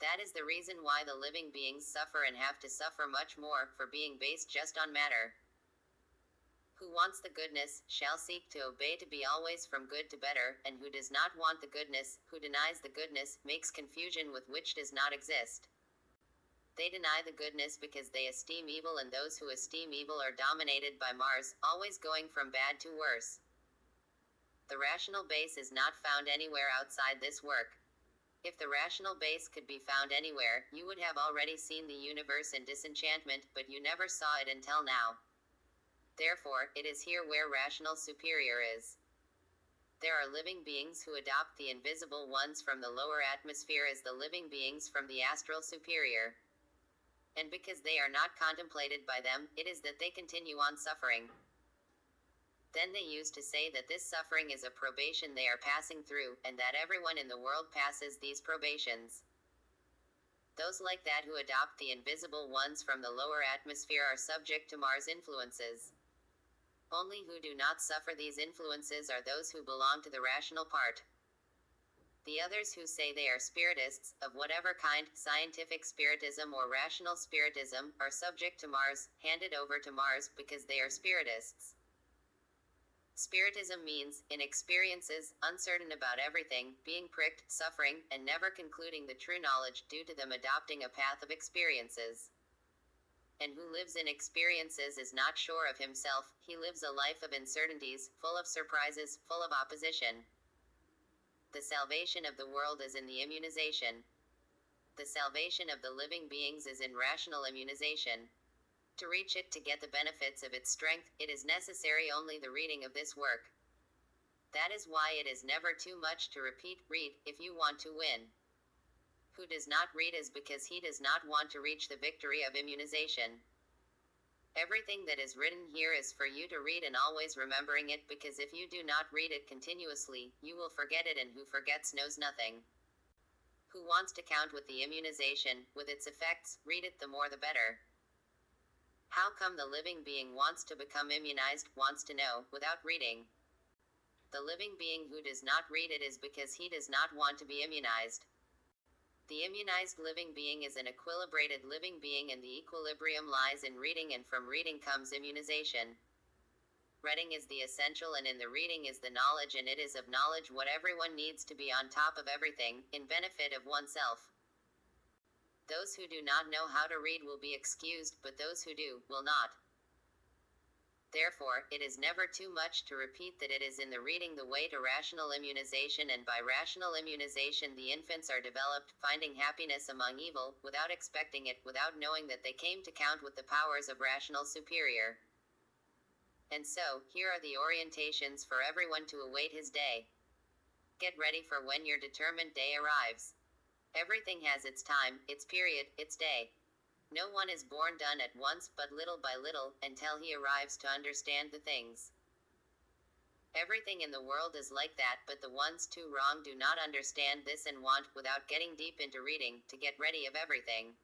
That is the reason why the living beings suffer and have to suffer much more, for being based just on matter. Who wants the goodness, shall seek to obey to be always from good to better, and who does not want the goodness, who denies the goodness, makes confusion with which does not exist. They deny the goodness because they esteem evil, and those who esteem evil are dominated by Mars, always going from bad to worse. The rational base is not found anywhere outside this work. If the rational base could be found anywhere, you would have already seen the universe in disenchantment, but you never saw it until now. Therefore, it is here where rational superior is. There are living beings who adopt the invisible ones from the lower atmosphere as the living beings from the astral superior. And because they are not contemplated by them, it is that they continue on suffering. Then they used to say that this suffering is a probation they are passing through, and that everyone in the world passes these probations. Those like that who adopt the invisible ones from the lower atmosphere are subject to Mars influences. Only who do not suffer these influences are those who belong to the rational part. The others who say they are spiritists, of whatever kind, scientific spiritism or rational spiritism, are subject to Mars, handed over to Mars, because they are spiritists. Spiritism means, in experiences, uncertain about everything, being pricked, suffering, and never concluding the true knowledge, due to them adopting a path of experiences. And who lives in experiences is not sure of himself, he lives a life of uncertainties, full of surprises, full of opposition. The salvation of the world is in the immunization. The salvation of the living beings is in rational immunization. To reach it, to get the benefits of its strength, it is necessary only the reading of this work. That is why it is never too much to repeat, read, if you want to win. Who does not read is because he does not want to reach the victory of immunization. Everything that is written here is for you to read and always remembering it, because if you do not read it continuously, you will forget it, and who forgets knows nothing. Who wants to count with the immunization, with its effects, read it the more the better. How come the living being wants to become immunized, wants to know, without reading? The living being who does not read it is because he does not want to be immunized. The immunized living being is an equilibrated living being, and the equilibrium lies in reading, and from reading comes immunization. Reading is the essential, and in the reading is the knowledge, and it is of knowledge what everyone needs to be on top of everything, in benefit of oneself. Those who do not know how to read will be excused, but those who do, will not. Therefore, it is never too much to repeat that it is in the reading the way to rational immunization, and by rational immunization the infants are developed, finding happiness among evil, without expecting it, without knowing that they came to count with the powers of rational superior. And so, here are the orientations for everyone to await his day. Get ready for when your determined day arrives. Everything has its time, its period, its day. No one is born done at once, but little by little, until he arrives to understand the things. Everything in the world is like that, but the ones too wrong do not understand this and want, without getting deep into reading, to get ready of everything.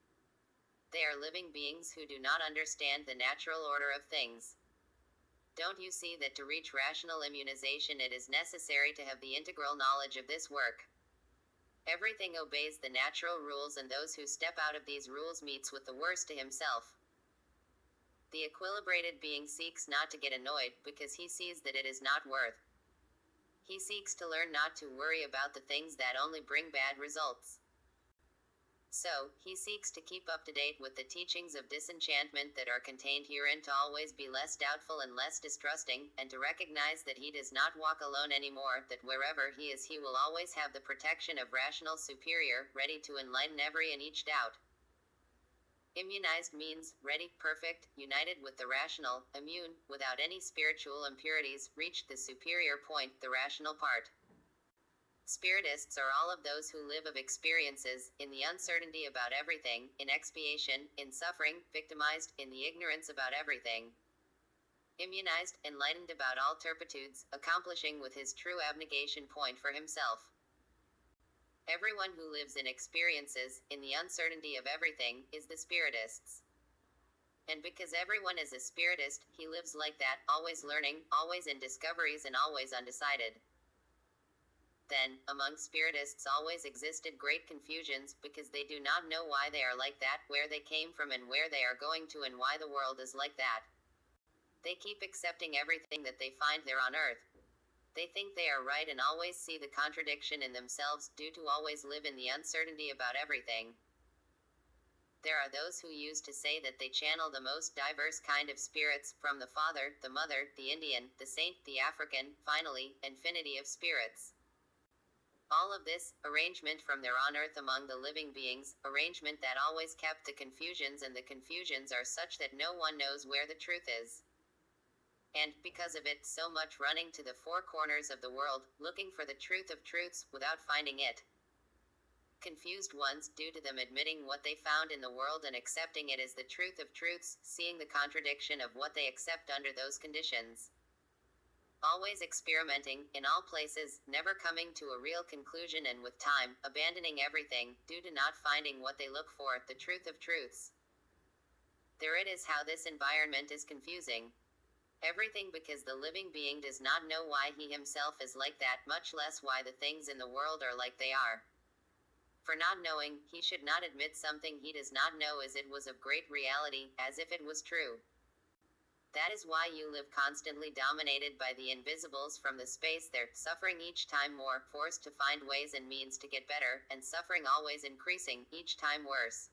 They are living beings who do not understand the natural order of things. Don't you see that to reach rational immunization it is necessary to have the integral knowledge of this work? Everything obeys the natural rules, and those who step out of these rules meets with the worst to himself. The equilibrated being seeks not to get annoyed, because he sees that it is not worth. He seeks to learn not to worry about the things that only bring bad results. So, he seeks to keep up to date with the teachings of disenchantment that are contained herein, to always be less doubtful and less distrusting, and to recognize that he does not walk alone anymore, that wherever he is he will always have the protection of rational superior, ready to enlighten every and each doubt. Immunized means, ready, perfect, united with the rational, immune, without any spiritual impurities, reached the superior point, the rational part. Spiritists are all of those who live of experiences, in the uncertainty about everything, in expiation, in suffering, victimized, in the ignorance about everything. Immunized, enlightened about all turpitudes, accomplishing with his true abnegation point for himself. Everyone who lives in experiences, in the uncertainty of everything, is the spiritists. And because everyone is a spiritist, he lives like that, always learning, always in discoveries, and always undecided. Then, among spiritists always existed great confusions, because they do not know why they are like that, where they came from and where they are going to, and why the world is like that. They keep accepting everything that they find there on earth. They think they are right and always see the contradiction in themselves, due to always live in the uncertainty about everything. There are those who used to say that they channel the most diverse kind of spirits, from the Father, the Mother, the Indian, the Saint, the African, finally, infinity of spirits. All of this, arrangement from there on earth among the living beings, arrangement that always kept the confusions, and the confusions are such that no one knows where the truth is. And, because of it, so much running to the four corners of the world, looking for the truth of truths, without finding it. Confused ones, due to them admitting what they found in the world and accepting it as the truth of truths, seeing the contradiction of what they accept under those conditions. Always experimenting, in all places, never coming to a real conclusion, and with time, abandoning everything, due to not finding what they look for, the truth of truths. There it is how this environment is confusing. Everything because the living being does not know why he himself is like that, much less why the things in the world are like they are. For not knowing, he should not admit something he does not know as it was of great reality, as if it was true. That is why you live constantly dominated by the invisibles from the space there, suffering each time more, forced to find ways and means to get better, and suffering always increasing, each time worse.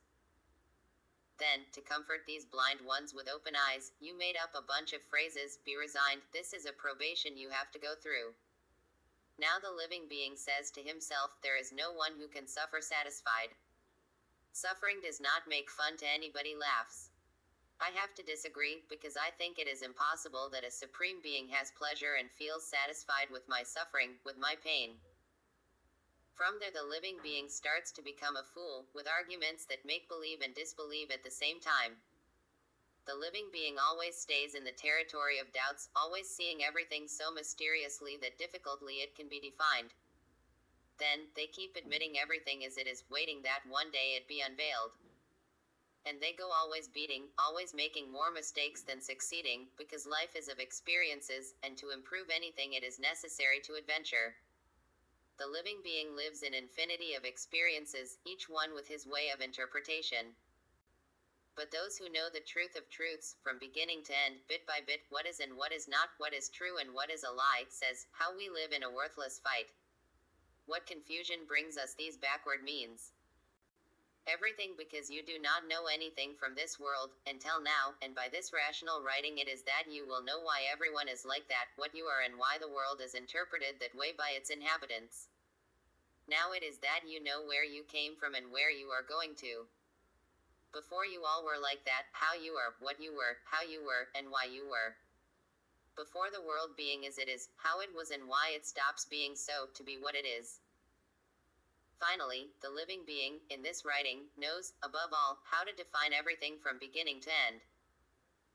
Then, to comfort these blind ones with open eyes, you made up a bunch of phrases, be resigned, this is a probation you have to go through. Now the living being says to himself, there is no one who can suffer satisfied. Suffering does not make fun to anybody, laughs. I have to disagree, because I think it is impossible that a supreme being has pleasure and feels satisfied with my suffering, with my pain. From there the living being starts to become a fool, with arguments that make believe and disbelieve at the same time. The living being always stays in the territory of doubts, always seeing everything so mysteriously that difficultly it can be defined. Then, they keep admitting everything as it is, waiting that one day it be unveiled. And they go always beating, always making more mistakes than succeeding, because life is of experiences, and to improve anything it is necessary to adventure. The living being lives in infinity of experiences, each one with his way of interpretation. But those who know the truth of truths, from beginning to end, bit by bit, what is and what is not, what is true and what is a lie, says, how we live in a worthless fight. What confusion brings us these backward means. Everything because you do not know anything from this world, until now, and by this rational writing it is that you will know why everyone is like that, what you are and why the world is interpreted that way by its inhabitants. Now it is that you know where you came from and where you are going to. Before you all were like that, how you are, what you were, how you were, and why you were. Before the world being as it is, how it was and why it stops being so, to be what it is. Finally, the living being, in this writing, knows, above all, how to define everything from beginning to end.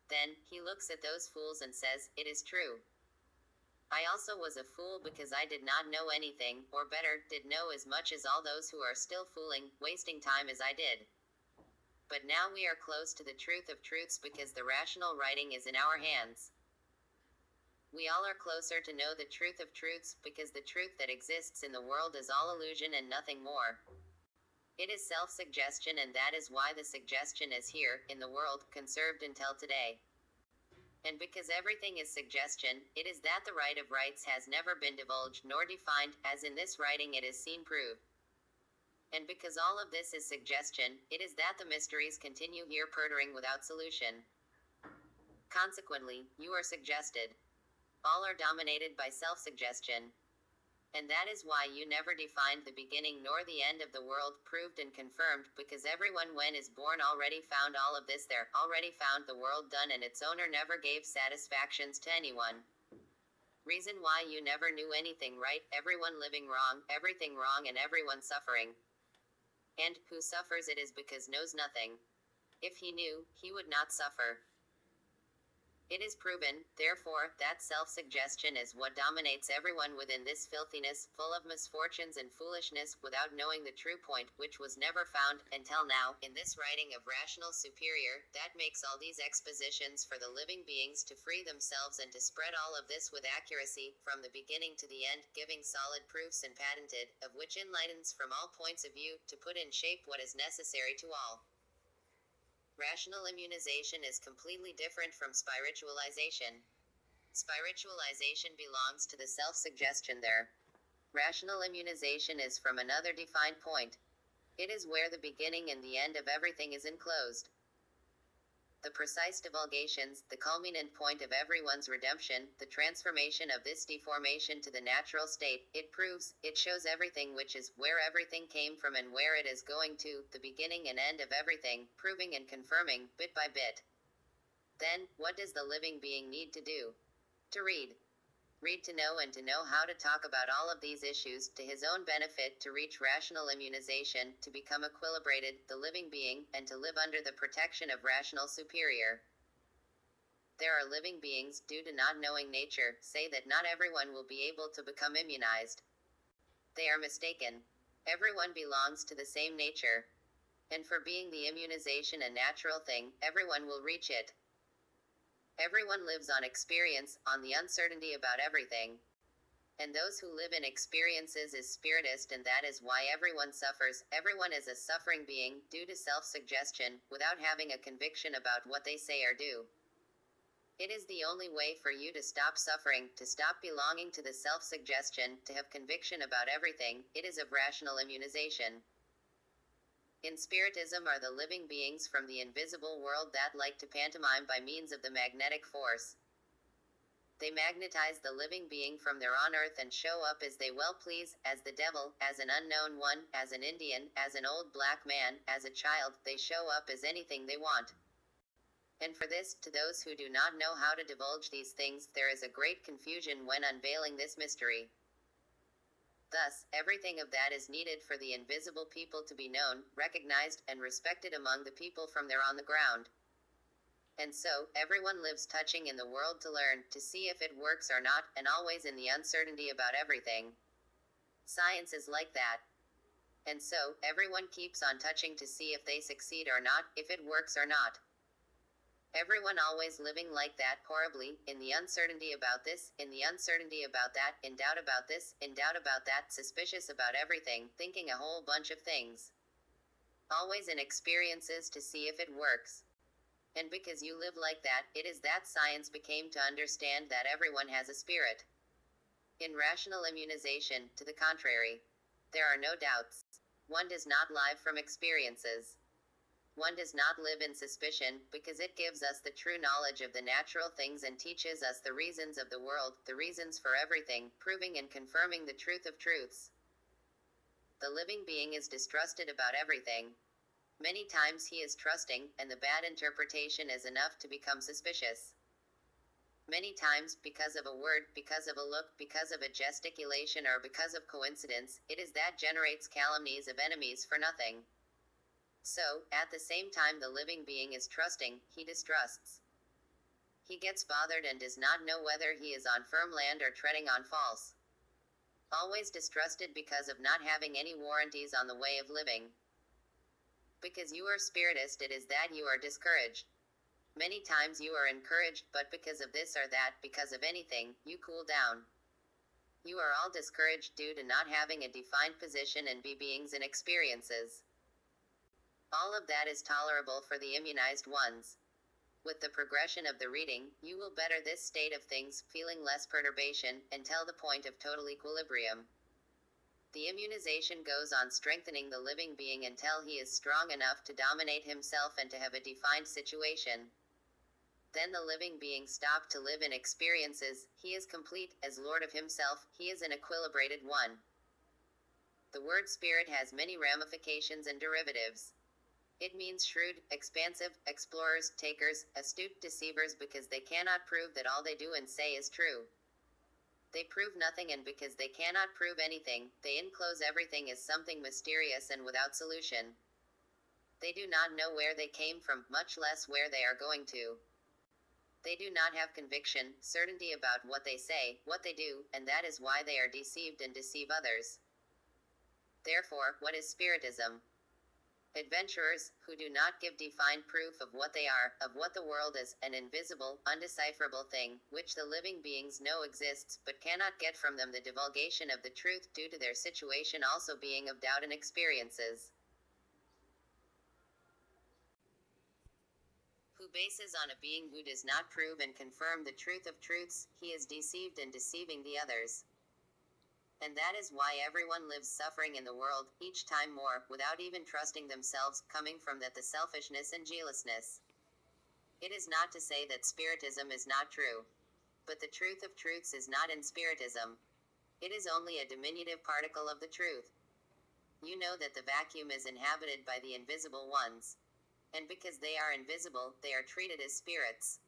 Then, he looks at those fools and says, it is true. I also was a fool because I did not know anything, or better, did know as much as all those who are still fooling, wasting time as I did. But now we are close to the truth of truths because the rational writing is in our hands. We all are closer to know the truth of truths, because the truth that exists in the world is all illusion and nothing more. It is self-suggestion, and that is why the suggestion is here, in the world, conserved until today. And because everything is suggestion, it is that the right of rights has never been divulged nor defined, as in this writing it is seen proved. And because all of this is suggestion, it is that the mysteries continue here purtering without solution. Consequently, you are suggested. All are dominated by self-suggestion. And that is why you never defined the beginning nor the end of the world, proved and confirmed, because everyone when is born already found all of this there, already found the world done, and its owner never gave satisfactions to anyone. Reason why you never knew anything right, everyone living wrong, everything wrong and everyone suffering. And, who suffers it is because knows nothing. If he knew, he would not suffer. It is proven, therefore, that self-suggestion is what dominates everyone within this filthiness, full of misfortunes and foolishness, without knowing the true point, which was never found, until now, in this writing of rational superior, that makes all these expositions for the living beings to free themselves and to spread all of this with accuracy, from the beginning to the end, giving solid proofs and patented, of which enlightens from all points of view, to put in shape what is necessary to all. Rational immunization is completely different from spiritualization. Spiritualization belongs to the self-suggestion there. Rational immunization is from another defined point. It is where the beginning and the end of everything is enclosed. The precise divulgations, the culminant point of everyone's redemption, the transformation of this deformation to the natural state, it proves, it shows everything which is, where everything came from and where it is going to, the beginning and end of everything, proving and confirming, bit by bit. Then, what does the living being need to do? To read. Read to know, and to know how to talk about all of these issues, to his own benefit, to reach rational immunization, to become equilibrated, the living being, and to live under the protection of rational superior. There are living beings, due to not knowing nature, say that not everyone will be able to become immunized. They are mistaken. Everyone belongs to the same nature. And for being the immunization a natural thing, everyone will reach it. Everyone lives on experience, on the uncertainty about everything. And those who live in experiences is spiritist, and that is why everyone suffers. Everyone is a suffering being, due to self-suggestion, without having a conviction about what they say or do. It is the only way for you to stop suffering, to stop belonging to the self-suggestion, to have conviction about everything. It is of rational immunization. In Spiritism are the living beings from the invisible world that like to pantomime by means of the magnetic force. They magnetize the living being from their on earth and show up as they well please, as the devil, as an unknown one, as an Indian, as an old black man, as a child, they show up as anything they want. And for this, to those who do not know how to divulge these things, there is a great confusion when unveiling this mystery. Thus, everything of that is needed for the invisible people to be known, recognized, and respected among the people from there on the ground. And so, everyone lives touching in the world to learn, to see if it works or not, and always in the uncertainty about everything. Science is like that. And so, everyone keeps on touching to see if they succeed or not, if it works or not. Everyone always living like that, horribly, in the uncertainty about this, in the uncertainty about that, in doubt about this, in doubt about that, suspicious about everything, thinking a whole bunch of things. Always in experiences to see if it works. And because you live like that, it is that science became to understand that everyone has a spirit. In rational immunization, to the contrary, there are no doubts. One does not lie from experiences. One does not live in suspicion, because it gives us the true knowledge of the natural things and teaches us the reasons of the world, the reasons for everything, proving and confirming the truth of truths. The living being is distrusted about everything. Many times he is trusting, and the bad interpretation is enough to become suspicious. Many times, because of a word, because of a look, because of a gesticulation, or because of coincidence, it is that generates calumnies of enemies for nothing. So, at the same time the living being is trusting, he distrusts. He gets bothered and does not know whether he is on firm land or treading on false. Always distrusted because of not having any warranties on the way of living. Because you are spiritist, it is that you are discouraged. Many times you are encouraged, but because of this or that, because of anything, you cool down. You are all discouraged due to not having a defined position and beings and experiences. All of that is tolerable for the immunized ones. With the progression of the reading, you will better this state of things, feeling less perturbation, until the point of total equilibrium. The immunization goes on strengthening the living being until he is strong enough to dominate himself and to have a defined situation. Then the living being stops to live in experiences, he is complete, as Lord of himself, he is an equilibrated one. The word spirit has many ramifications and derivatives. It means shrewd, expansive, explorers, takers, astute deceivers because they cannot prove that all they do and say is true. They prove nothing, and because they cannot prove anything, they enclose everything as something mysterious and without solution. They do not know where they came from, much less where they are going to. They do not have conviction, certainty about what they say, what they do, and that is why they are deceived and deceive others. Therefore, what is Spiritism? Adventurers, who do not give defined proof of what they are, of what the world is, an invisible, undecipherable thing, which the living beings know exists, but cannot get from them the divulgation of the truth due to their situation also being of doubt and experiences. Who bases on a being who does not prove and confirm the truth of truths, he is deceived and deceiving the others. And that is why everyone lives suffering in the world, each time more, without even trusting themselves, coming from that the selfishness and jealousness. It is not to say that Spiritism is not true. But the truth of truths is not in Spiritism. It is only a diminutive particle of the truth. You know that the vacuum is inhabited by the invisible ones. And because they are invisible, they are treated as spirits.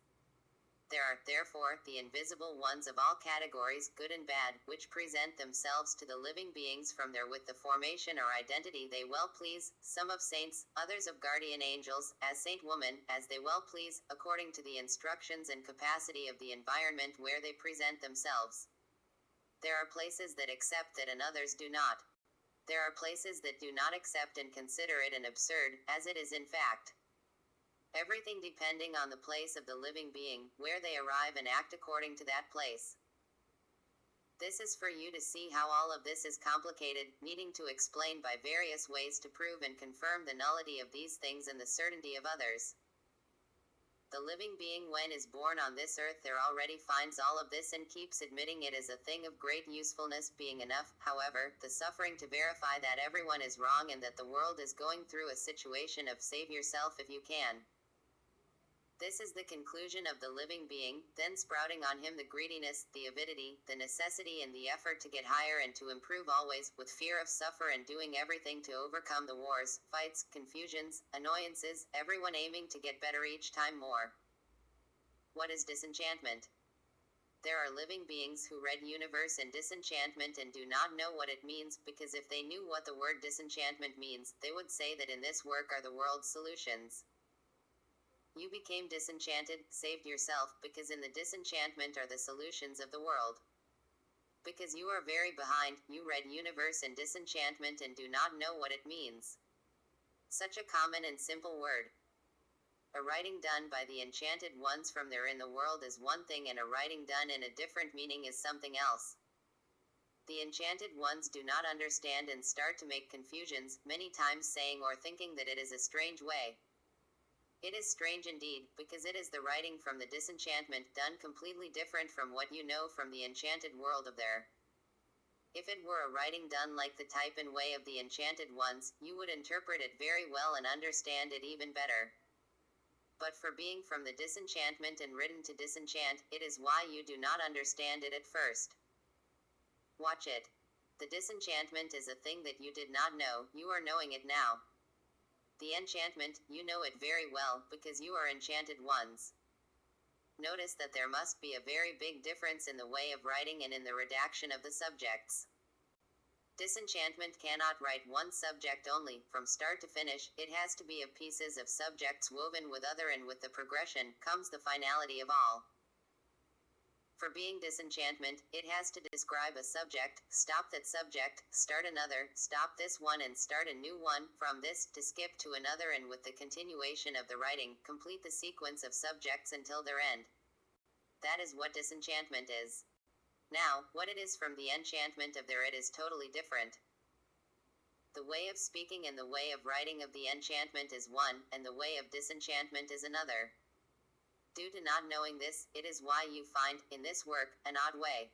There are, therefore, the invisible ones of all categories, good and bad, which present themselves to the living beings from there with the formation or identity they well please, some of saints, others of guardian angels, as saint woman, as they well please, according to the instructions and capacity of the environment where they present themselves. There are places that accept that and others do not. There are places that do not accept and consider it an absurd, as it is in fact. Everything depending on the place of the living being, where they arrive and act according to that place. This is for you to see how all of this is complicated, needing to explain by various ways to prove and confirm the nullity of these things and the certainty of others. The living being when is born on this earth there already finds all of this and keeps admitting it as a thing of great usefulness being enough, however, the suffering to verify that everyone is wrong and that the world is going through a situation of save yourself if you can. This is the conclusion of the living being, then sprouting on him the greediness, the avidity, the necessity and the effort to get higher and to improve always, with fear of suffer and doing everything to overcome the wars, fights, confusions, annoyances, everyone aiming to get better each time more. What is disenchantment? There are living beings who read universe and disenchantment and do not know what it means, because if they knew what the word disenchantment means, they would say that in this work are the world's solutions. You became disenchanted, saved yourself, because in the disenchantment are the solutions of the world. Because you are very behind, you read universe and disenchantment and do not know what it means. Such a common and simple word. A writing done by the enchanted ones from there in the world is one thing, and a writing done in a different meaning is something else. The enchanted ones do not understand and start to make confusions, many times saying or thinking that it is a strange way. It is strange indeed, because it is the writing from the disenchantment done completely different from what you know from the enchanted world of there. If it were a writing done like the type and way of the enchanted ones, you would interpret it very well and understand it even better. But for being from the disenchantment and written to disenchant, it is why you do not understand it at first. Watch it. The disenchantment is a thing that you did not know, you are knowing it now. The enchantment, you know it very well, because you are enchanted ones. Notice that there must be a very big difference in the way of writing and in the redaction of the subjects. Disenchantment cannot write one subject only, from start to finish, it has to be of pieces of subjects woven with other, and with the progression, comes the finality of all. For being disenchantment, it has to describe a subject, stop that subject, start another, stop this one and start a new one, from this, to skip to another, and with the continuation of the writing, complete the sequence of subjects until their end. That is what disenchantment is. Now, what it is from the enchantment of there, it is totally different. The way of speaking and the way of writing of the enchantment is one, and the way of disenchantment is another. Due to not knowing this, it is why you find, in this work, an odd way.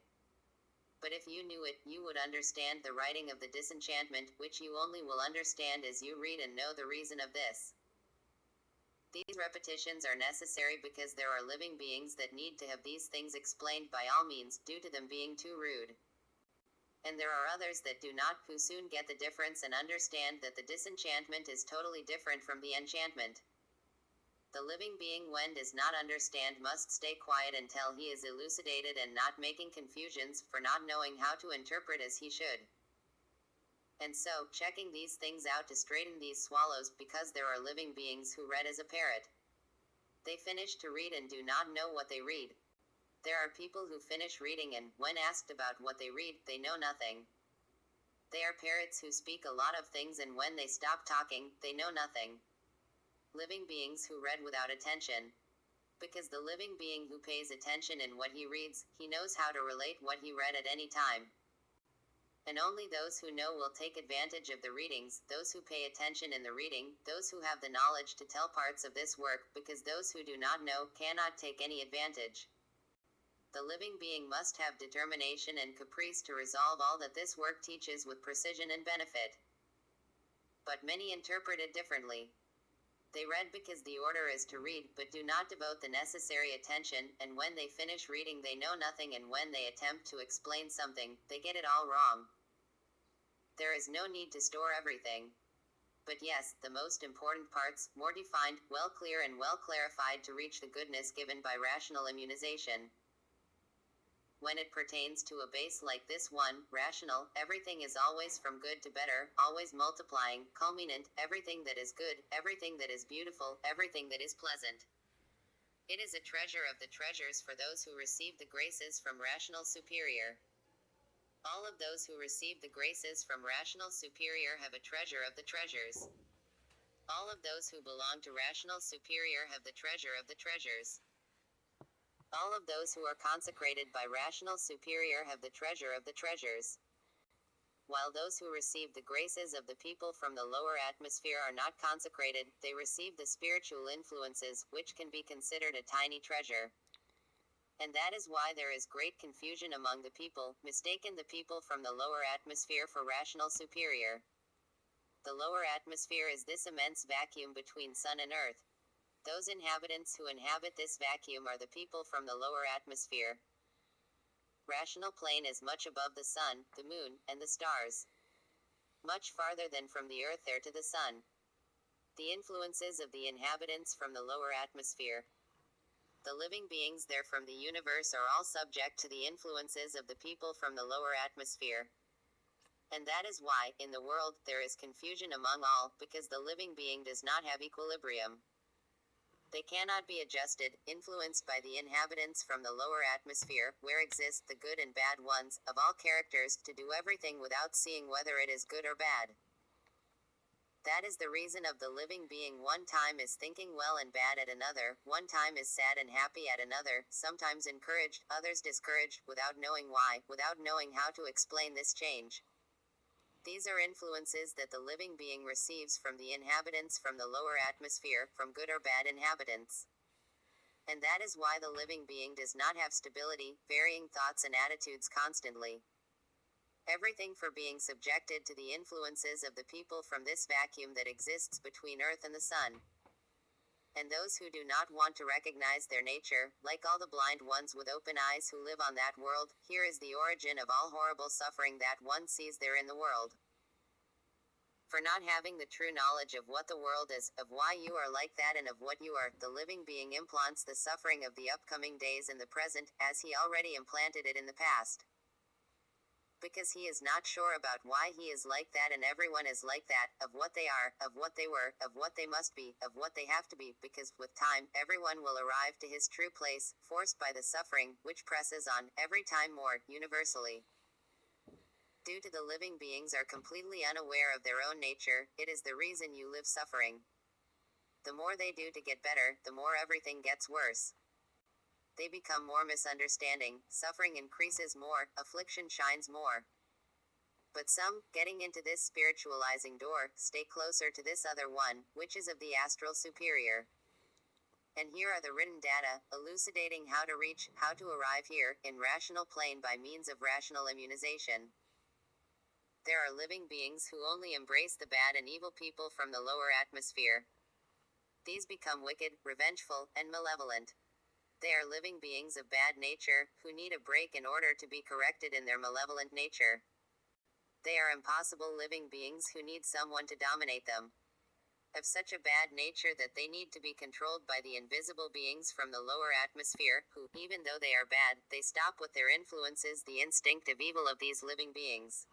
But if you knew it, you would understand the writing of the disenchantment, which you only will understand as you read and know the reason of this. These repetitions are necessary because there are living beings that need to have these things explained by all means, due to them being too rude. And there are others that do not, who soon get the difference and understand that the disenchantment is totally different from the enchantment. The living being when does not understand must stay quiet until he is elucidated and not making confusions, for not knowing how to interpret as he should. And so, checking these things out to straighten these swallows, because there are living beings who read as a parrot. They finish to read and do not know what they read. There are people who finish reading and, when asked about what they read, they know nothing. They are parrots who speak a lot of things, and when they stop talking, they know nothing. Living beings who read without attention. Because the living being who pays attention in what he reads, he knows how to relate what he read at any time. And only those who know will take advantage of the readings, those who pay attention in the reading, those who have the knowledge to tell parts of this work, because those who do not know cannot take any advantage. The living being must have determination and caprice to resolve all that this work teaches with precision and benefit. But many interpret it differently. They read because the order is to read, but do not devote the necessary attention, and when they finish reading they know nothing, and when they attempt to explain something, they get it all wrong. There is no need to store everything. But yes, the most important parts, more defined, well clear and well clarified to reach the goodness given by rational immunization. When it pertains to a base like this one, rational, everything is always from good to better, always multiplying, culminant, everything that is good, everything that is beautiful, everything that is pleasant. It is a treasure of the treasures for those who receive the graces from rational superior. All of those who receive the graces from rational superior have a treasure of the treasures. All of those who belong to rational superior have the treasure of the treasures. All of those who are consecrated by rational superior have the treasure of the treasures. While those who receive the graces of the people from the lower atmosphere are not consecrated, they receive the spiritual influences, which can be considered a tiny treasure. And that is why there is great confusion among the people, mistaken the people from the lower atmosphere for rational superior. The lower atmosphere is this immense vacuum between sun and earth. Those inhabitants who inhabit this vacuum are the people from the lower atmosphere. Rational plane is much above the sun, the moon, and the stars. Much farther than from the earth there to the sun. The influences of the inhabitants from the lower atmosphere. The living beings there from the universe are all subject to the influences of the people from the lower atmosphere. And that is why, in the world, there is confusion among all, because the living being does not have equilibrium. They cannot be adjusted, influenced by the inhabitants from the lower atmosphere, where exist the good and bad ones, of all characters, to do everything without seeing whether it is good or bad. That is the reason of the living being. One time is thinking well and bad at another, one time is sad and happy at another, sometimes encouraged, others discouraged, without knowing why, without knowing how to explain this change. These are influences that the living being receives from the inhabitants from the lower atmosphere, from good or bad inhabitants. And that is why the living being does not have stability, varying thoughts and attitudes constantly. Everything for being subjected to the influences of the people from this vacuum that exists between earth and the sun. And those who do not want to recognize their nature, like all the blind ones with open eyes who live on that world, here is the origin of all horrible suffering that one sees there in the world. For not having the true knowledge of what the world is, of why you are like that and of what you are, the living being implants the suffering of the upcoming days in the present, as he already implanted it in the past. Because he is not sure about why he is like that and everyone is like that, of what they are, of what they were, of what they must be, of what they have to be, because, with time, everyone will arrive to his true place, forced by the suffering, which presses on, every time more, universally. Due to the living beings are completely unaware of their own nature, it is the reason you live suffering. The more they do to get better, the more everything gets worse. They become more misunderstanding, suffering increases more, affliction shines more. But some, getting into this spiritualizing door, stay closer to this other one, which is of the astral superior. And here are the written data, elucidating how to reach, how to arrive here, in rational plane by means of rational immunization. There are living beings who only embrace the bad and evil people from the lower atmosphere. These become wicked, revengeful, and malevolent. They are living beings of bad nature, who need a break in order to be corrected in their malevolent nature. They are impossible living beings who need someone to dominate them. Of such a bad nature that they need to be controlled by the invisible beings from the lower atmosphere, who, even though they are bad, they stop with their influences the instinct of evil of these living beings.